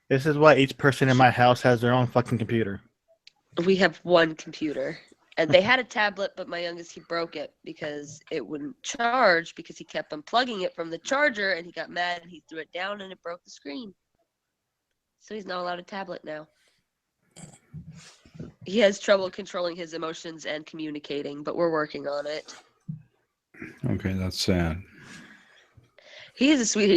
This is why each person in my house has their own fucking computer. We have one computer. And they had a tablet, but my youngest, he broke it because it wouldn't charge because he kept unplugging it from the charger, and he got mad and he threw it down and it broke the screen. So he's not allowed a tablet now. He has trouble controlling his emotions and communicating, but we're working on it. Okay, that's sad. He is a sweet.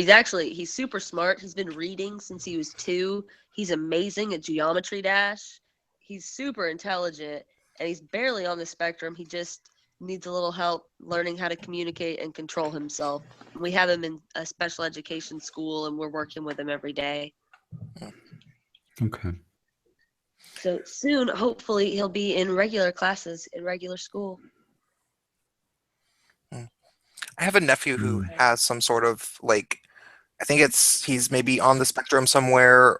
He's super smart. He's been reading since he was 2. He's amazing at Geometry Dash. He's super intelligent, and he's barely on the spectrum. He just needs a little help learning how to communicate and control himself. We have him in a special education school, and we're working with him every day. Okay. So soon, hopefully, he'll be in regular classes in regular school. I have a nephew who has some sort of like, I think he's maybe on the spectrum somewhere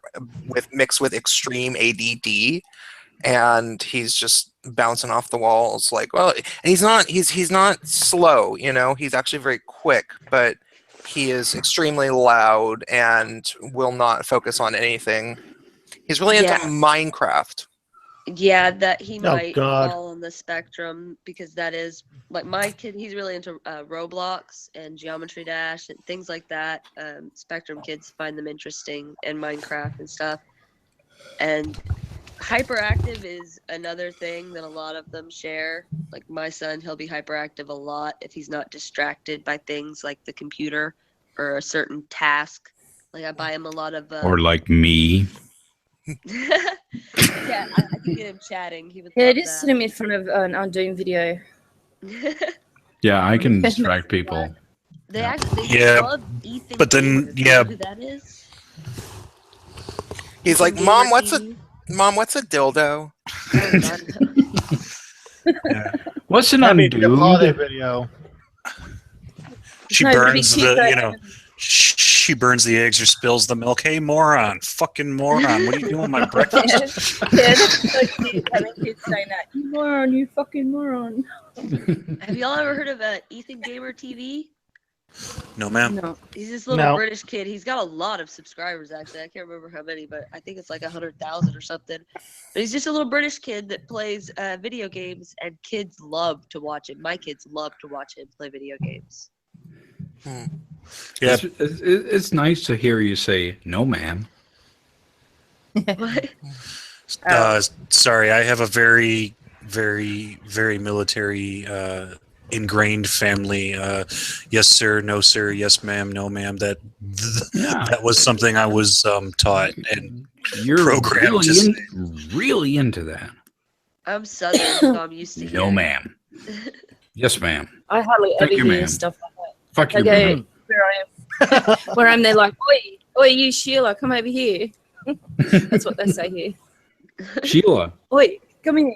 mixed with extreme ADD, and he's just bouncing off the walls like, well, and he's not slow, you know, he's actually very quick, but he is extremely loud and will not focus on anything. He's really into Minecraft. Yeah, that he might fall on the spectrum, because that is like my kid. He's really into Roblox and Geometry Dash and things like that. Spectrum kids find them interesting, and Minecraft and stuff. And hyperactive is another thing that a lot of them share. Like my son, he'll be hyperactive a lot if he's not distracted by things like the computer or a certain task. Like I buy him a lot of or like me. Yeah, I can get him chatting. He would just sit him in front of an Undoomed video. Yeah, I can distract people. They actually love Ethan. But then, you know who that is? He's like, Mom, what's a dildo? Yeah. What's an Undoomed video? She burns she burns the eggs or spills the milk. Hey, moron. Fucking moron. What are you doing with my breakfast? Yeah, that's so cute. Having kids saying that. You moron, you fucking moron. Have y'all ever heard of Ethan Gamer TV? No, ma'am. No. He's this little British kid. He's got a lot of subscribers, actually. I can't remember how many, but I think it's like 100,000 or something. But he's just a little British kid that plays video games, and kids love to watch him. My kids love to watch him play video games. Yeah, it's nice to hear you say no, ma'am. What? Sorry, I have a very, very, very military ingrained family. Yes, sir. No, sir. Yes, ma'am. No, ma'am. That was something I was taught and programmed really into that. I'm Southern, so I'm used to hearing. No, ma'am. Yes, ma'am. I hardly ever hear stuff like that. Fuck you, ma'am. Where I'm there like, oi, you Sheila, come over here. That's what they say here. Sheila. Oi, come here.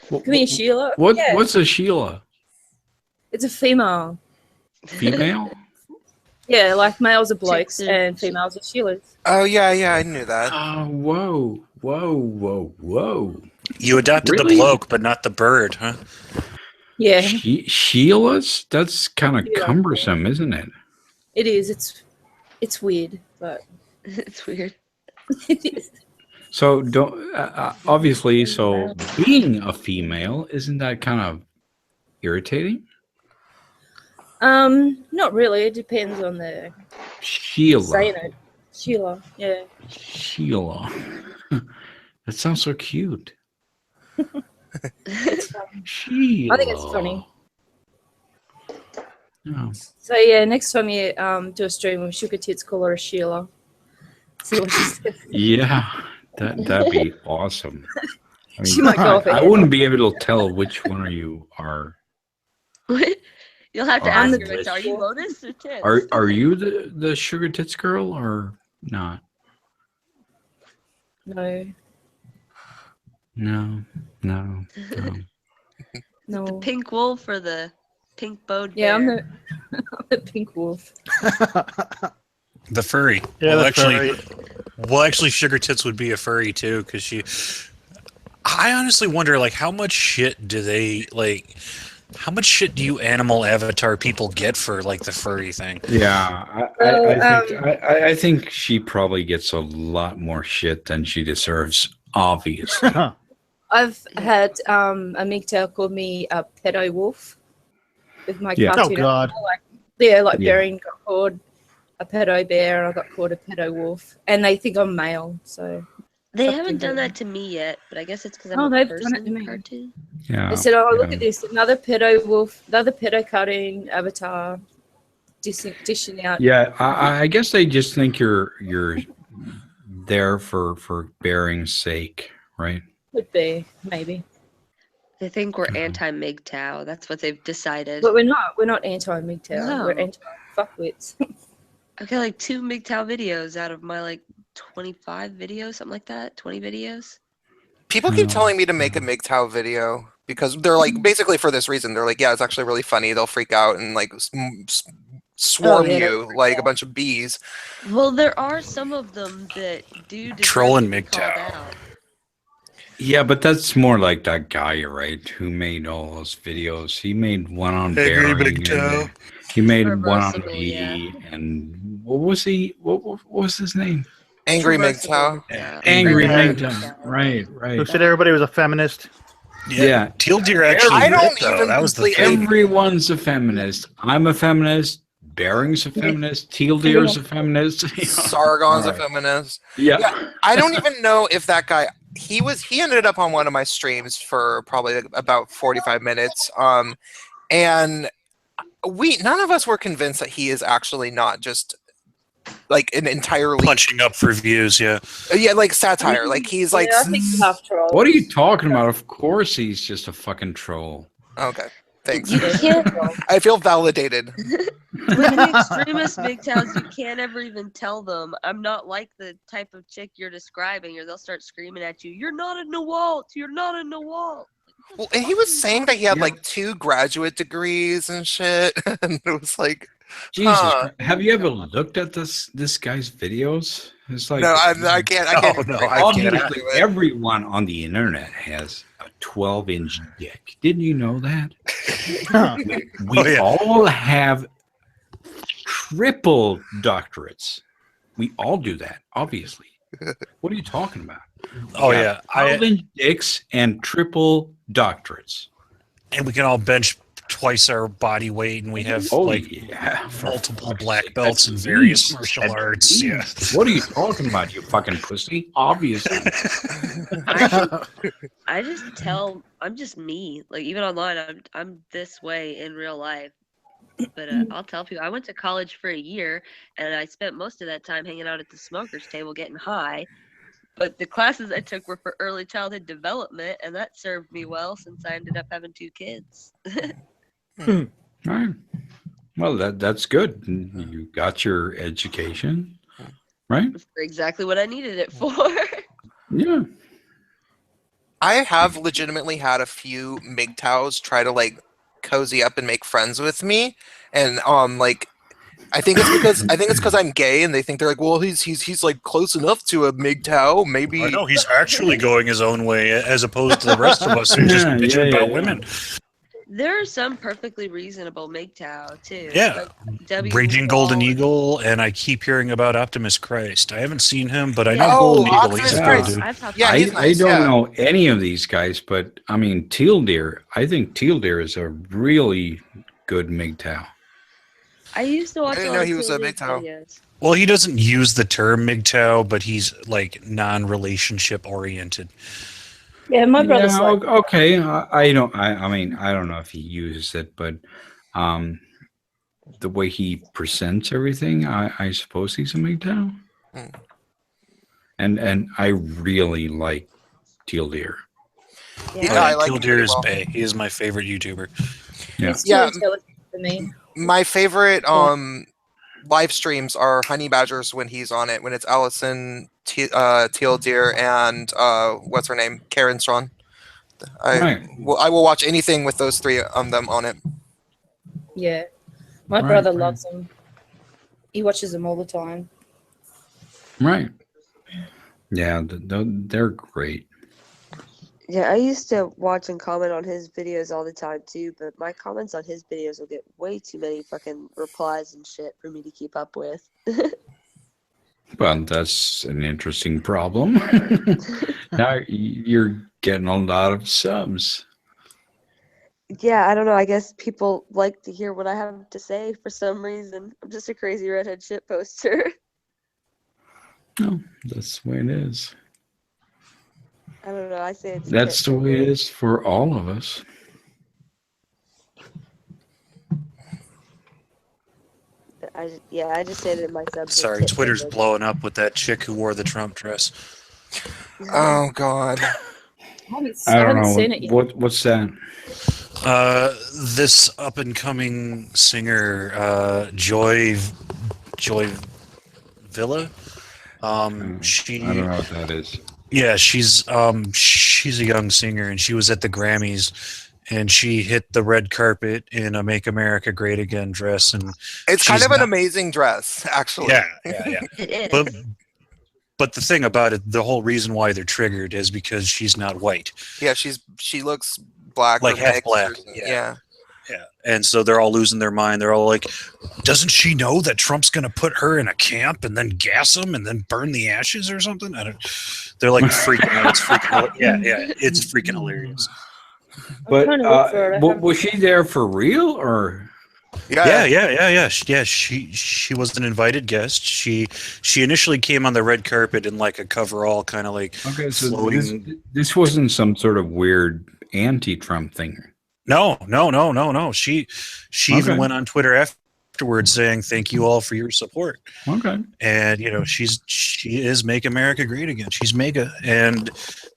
Come here, Sheila. What's a Sheila? It's a female. Female? Yeah, like males are blokes and females are Sheilas. Oh, yeah, I knew that. Oh, whoa. You adopted the bloke, but not the bird, huh? Yeah. Sheilas? That's kind of cumbersome, isn't it? It is. It's weird, but it's weird. It is. So obviously, so being a female, isn't that kind of irritating? Not really. It depends on the Sheila. Saying it. Sheila, yeah. Sheila. That sounds so cute. Sheila. I think it's funny. Oh. So yeah, next time you do a stream with Sugar Tits, call her a Sheila. See what she says. Yeah, that'd be awesome. I mean, She might go off I wouldn't be able to tell which one of you are. What? You'll have to ask her, which are you Lotus or Tits? Are you the Sugar Tits girl or not? No. No. The pink wolf or the pink bowed Yeah, bear? I'm the pink wolf. The furry. Yeah, Well, actually, Sugar Tits would be a furry too, because I honestly wonder, like, how much shit do you animal avatar people get for like the furry thing? Yeah, I think she probably gets a lot more shit than she deserves. Obviously. I've had a MGTOW called me a pedo wolf with my Yeah. cartoon. Oh, God. Like Yeah. Bearing got called a pedo bear, and I got called a pedo wolf, and they think I'm male. So They Fucking haven't done hell. that to me yet, but I guess it's because I'm Oh, a they've done person it to in me. cartoon. Yeah. they said, "Oh, look yeah. at this, another pedo wolf, another pedo cartoon avatar, dishing out." Yeah, I guess they just think you're there for Bearing's sake, right? Would be maybe, They think we're Mhm. anti-MGTOW. That's what they've decided. but we're not. We're not anti-MGTOW. We're No. anti-fuckwits. I've got like 2 MGTOW videos out of my like 25 videos, something like that. 20 videos. People keep telling me to make a MGTOW video because they're like, basically for this reason, they're like, yeah, it's actually really funny. They'll freak out and like swarm yeah, you like a bunch of bees. Well, there are some of them that do deserve Trolling to be called MGTOW. out. Yeah, but that's more like that guy, right? Who made all those videos? He made one on Angry Bearing. Big Toe. He made one on Reversible, me, and what was he? What was his name? Angry Traversible MGTOW. MGTOW. Angry MGTOW. MGTOW. Right, Who right. said everybody was a feminist? Yeah. Teal Deer actually I don't wrote, though. even That was the completely- thing. Everyone's a feminist. I'm a feminist. Bearing's a feminist. Teal Deer's a feminist. Sargon's a Alright. feminist. Yeah. I don't even know if that guy he ended up on one of my streams for probably about 45 minutes. And none of us were convinced that he is actually not just like an entirely Punching up for views, yeah. like satire. Like he's like I think you have trolls. What are you talking about? Of course he's just a fucking troll. okay. Thanks. You can't. I feel validated. With the extremist MGTOWs, you can't ever even tell them, I'm not like the type of chick you're describing, or they'll start screaming at you, you're not a Nawalt, you're not a Nawalt. Well, and he was saying that he had like 2 graduate degrees and shit, and it was like, Jesus, Huh. Christ. Have you ever looked at this guy's videos? It's like no, I can't. I can't. No, I can't obviously do it. everyone on the internet has a 12-inch dick. Didn't you know that? We Oh, yeah. all have triple doctorates. We all do that, obviously. What are you talking about? Oh, We yeah. got 12-inch dicks and triple doctorates. And we can all bench twice our body weight, and we have yeah, for multiple fuck's black sake, belts that's in various me. martial That's arts. me. Yeah. What are you talking about, you fucking pussy? Obviously. I just tell, I'm just me. Like, even online, I'm this way in real life. But I'll tell people, I went to college for a year, and I spent most of that time hanging out at the smokers table getting high. But the classes I took were for early childhood development, and that served me well since I ended up having 2 kids. All right. Well, that's good. You got your education, right? For exactly what I needed it for. Yeah. I have legitimately had a few MGTOWs try to like cozy up and make friends with me, and like I think it's because I'm gay, and they think they're like, well, he's like close enough to a MGTOW, maybe. I know he's actually going his own way, as opposed to the rest of us who just bitching about women. There are some perfectly reasonable MGTOW too. Yeah. Like W. Raging Wall. Golden Eagle, and I keep hearing about Optimus Christ. I haven't seen him, but I know Yeah. Golden Eagle. Optimus He's a Christ. good dude. I've talked Yeah, to he's him. I nice, don't yeah. know any of these guys, but I mean, Teal Deer. I think Teal Deer is a really good MGTOW. I used to watch. I didn't a lot know of he was a Teal Deer MGTOW. videos. Well, he doesn't use the term MGTOW, but he's like non-relationship oriented. Yeah, my brother's Yeah, like, okay. I don't. I mean, I don't know if he uses it, but the way he presents everything, I suppose he's a MGTOW. Mm. And I really like Teal Deer. Yeah, Yeah. I like Teal him Deer pretty is well. Bay. He is my favorite YouTuber. Yeah. he's too Yeah. intelligent for me. My favorite live streams are Honey Badgers when he's on it, when it's Allison, Teal Deer, and what's her name, Karen Strawn. Right. I will watch anything with those 3 of them on it. Yeah, my Right, brother right. loves them. He watches them all the time. Right. Yeah, they're great. Yeah, I used to watch and comment on his videos all the time too, but my comments on his videos will get way too many fucking replies and shit for me to keep up with. Well, that's an interesting problem. Now you're getting a lot of subs. Yeah, I don't know. I guess people like to hear what I have to say for some reason. I'm just a crazy redhead shit poster. No, that's the way it is. I don't know. I say it's That's shit the way it for is for all of us. I just say that my subs are Sorry, tit Twitter's for blowing up with that chick who wore the Trump dress. Oh God. I don't haven't know seen it yet. what's that. This up and coming singer, Joy Villa. I don't know what that is. Yeah, she's a young singer, and she was at the Grammys, and she hit the red carpet in a "Make America Great Again" dress, and It's kind she's of an not- amazing dress, actually. Yeah. It is. But the thing about it, the whole reason why they're triggered is because she's not white. Yeah, she looks black, Like or half mixed black, or something. yeah. Yeah, and so they're all losing their mind. They're all like, "Doesn't she know that Trump's going to put her in a camp and then gas them and then burn the ashes or something?" They're like freaking out. It's freaking it's freaking hilarious. But trying to look for it. was she there for real or? Yeah. She was an invited guest. She initially came on the red carpet in like a coverall, kind of like floating. This wasn't some sort of weird anti-Trump thing. No. She even went on Twitter afterwards saying, "Thank you all for your support." Okay. And she is Make America Great Again. She's mega, and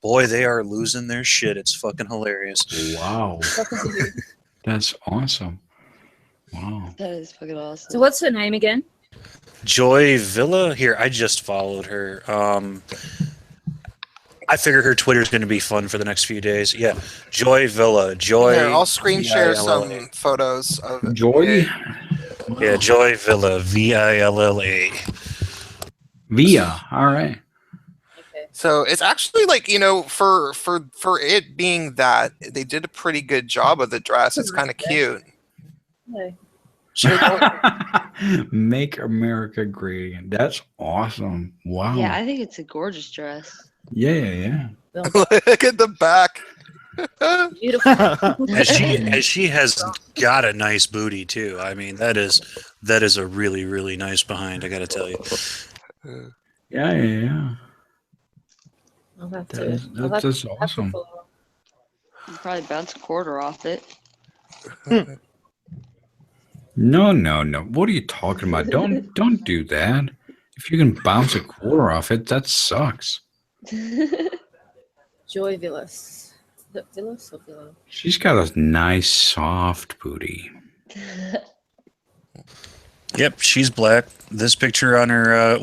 boy, they are losing their shit. It's fucking hilarious. Wow. That's awesome. Wow. That is fucking awesome. So what's her name again? Joy Villa. Here, I just followed her. I figure her Twitter's going to be fun for the next few days. Yeah, Joy Villa. Joy. Here, I'll screen share Villa. some photos of Joy. Yeah, Joy Villa. Villa. Via. All right. So it's actually like, for it being that, they did a pretty good job of the dress. It's kind of cute. Make America Great Again. That's awesome. Wow. Yeah, I think it's a gorgeous dress. Yeah. Look at the back. Beautiful. As she has got a nice booty too. I mean, that is a really, really nice behind, I got to tell you. Yeah. I'll have to. That's awesome. You probably bounce a quarter off it. No. What are you talking about? Don't do that. If you can bounce a quarter off it, that sucks. Joy Villas. Villas or Villa? She's got a nice soft booty. Yep, she's black. This picture on her,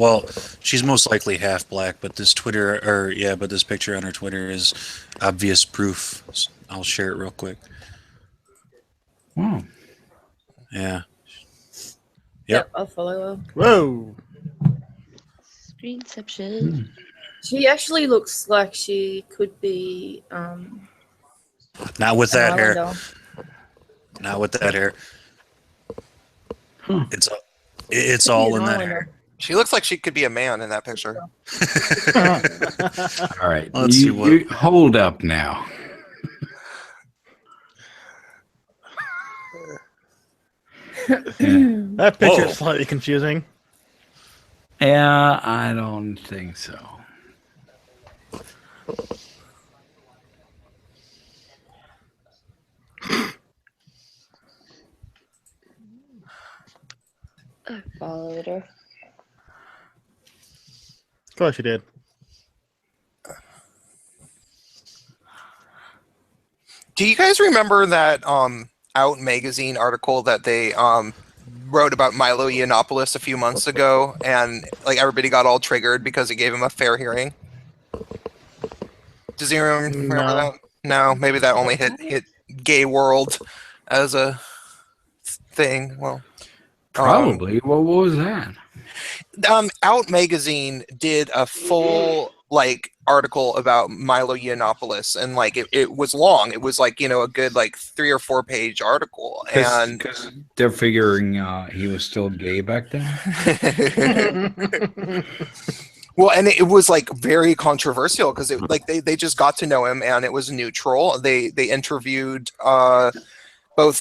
she's most likely half black, but this this picture on her Twitter is obvious proof. I'll share it real quick. Wow. Yeah. Yep, I'll follow her. Whoa. Screenception. She actually looks like she could be Not with that hair. Islander. Not with that hair. It's all in that hair. She looks like she could be a man in that picture. All right. Let's see you hold up now. That picture's slightly confusing. Yeah, I don't think so. I followed her. Of course you did. Do you guys remember that Out magazine article that they wrote about Milo Yiannopoulos a few months ago, and like everybody got all triggered because it gave him a fair hearing? Does anyone remember that? No, maybe that only hit gay world as a thing. Well, probably. What was that? Out magazine did a full article about Milo Yiannopoulos, and it was long. It was a good 3 or 4 page article, and because they're figuring he was still gay back then. Well, and it was like very controversial because like they just got to know him and it was neutral. They interviewed both.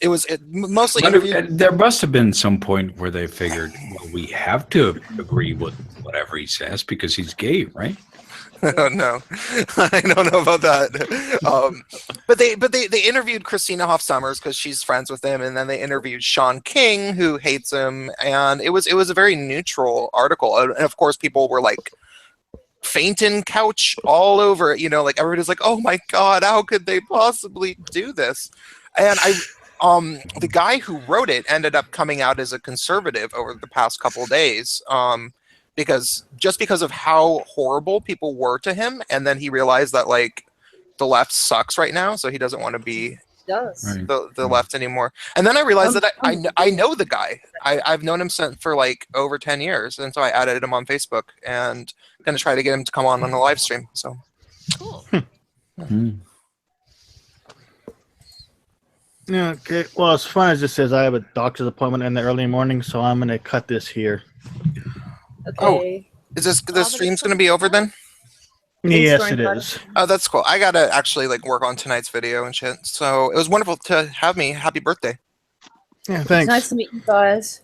Mostly interviewed. There must have been some point where they figured, well, we have to agree with whatever he says because he's gay, right? No, I don't know about that. But they interviewed Christina Hoff Sommers because she's friends with him, and then they interviewed Sean King, who hates him, and it was a very neutral article. And of course, people were like fainting couch all over it. You know, like everybody's like, "Oh my God, how could they possibly do this?" And the guy who wrote it ended up coming out as a conservative over the past couple of days. Because of how horrible people were to him, and then he realized that like the left sucks right now, so he doesn't want to be the left anymore. And then I realized that I know the guy. I've known him for like over 10 years, and so I added him on Facebook and gonna try to get him to come on a live stream. So Cool. Yeah. Okay. Well, as fun as this is, I have a doctor's appointment in the early morning, so I'm gonna cut this here. Okay. is the stream's gonna be over then? Yes, it is. Oh, that's cool. I gotta actually like work on tonight's video and shit. So it was wonderful to have me. Happy birthday. Yeah, thanks. It's nice to meet you guys.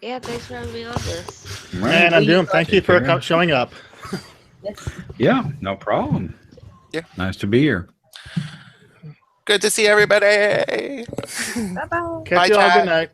Yeah, thanks for having me on this. And Undoomed, thank you for showing up. Yes. Yeah, no problem. Yeah. Nice to be here. Good to see everybody. Bye bye. Catch you all. Good night.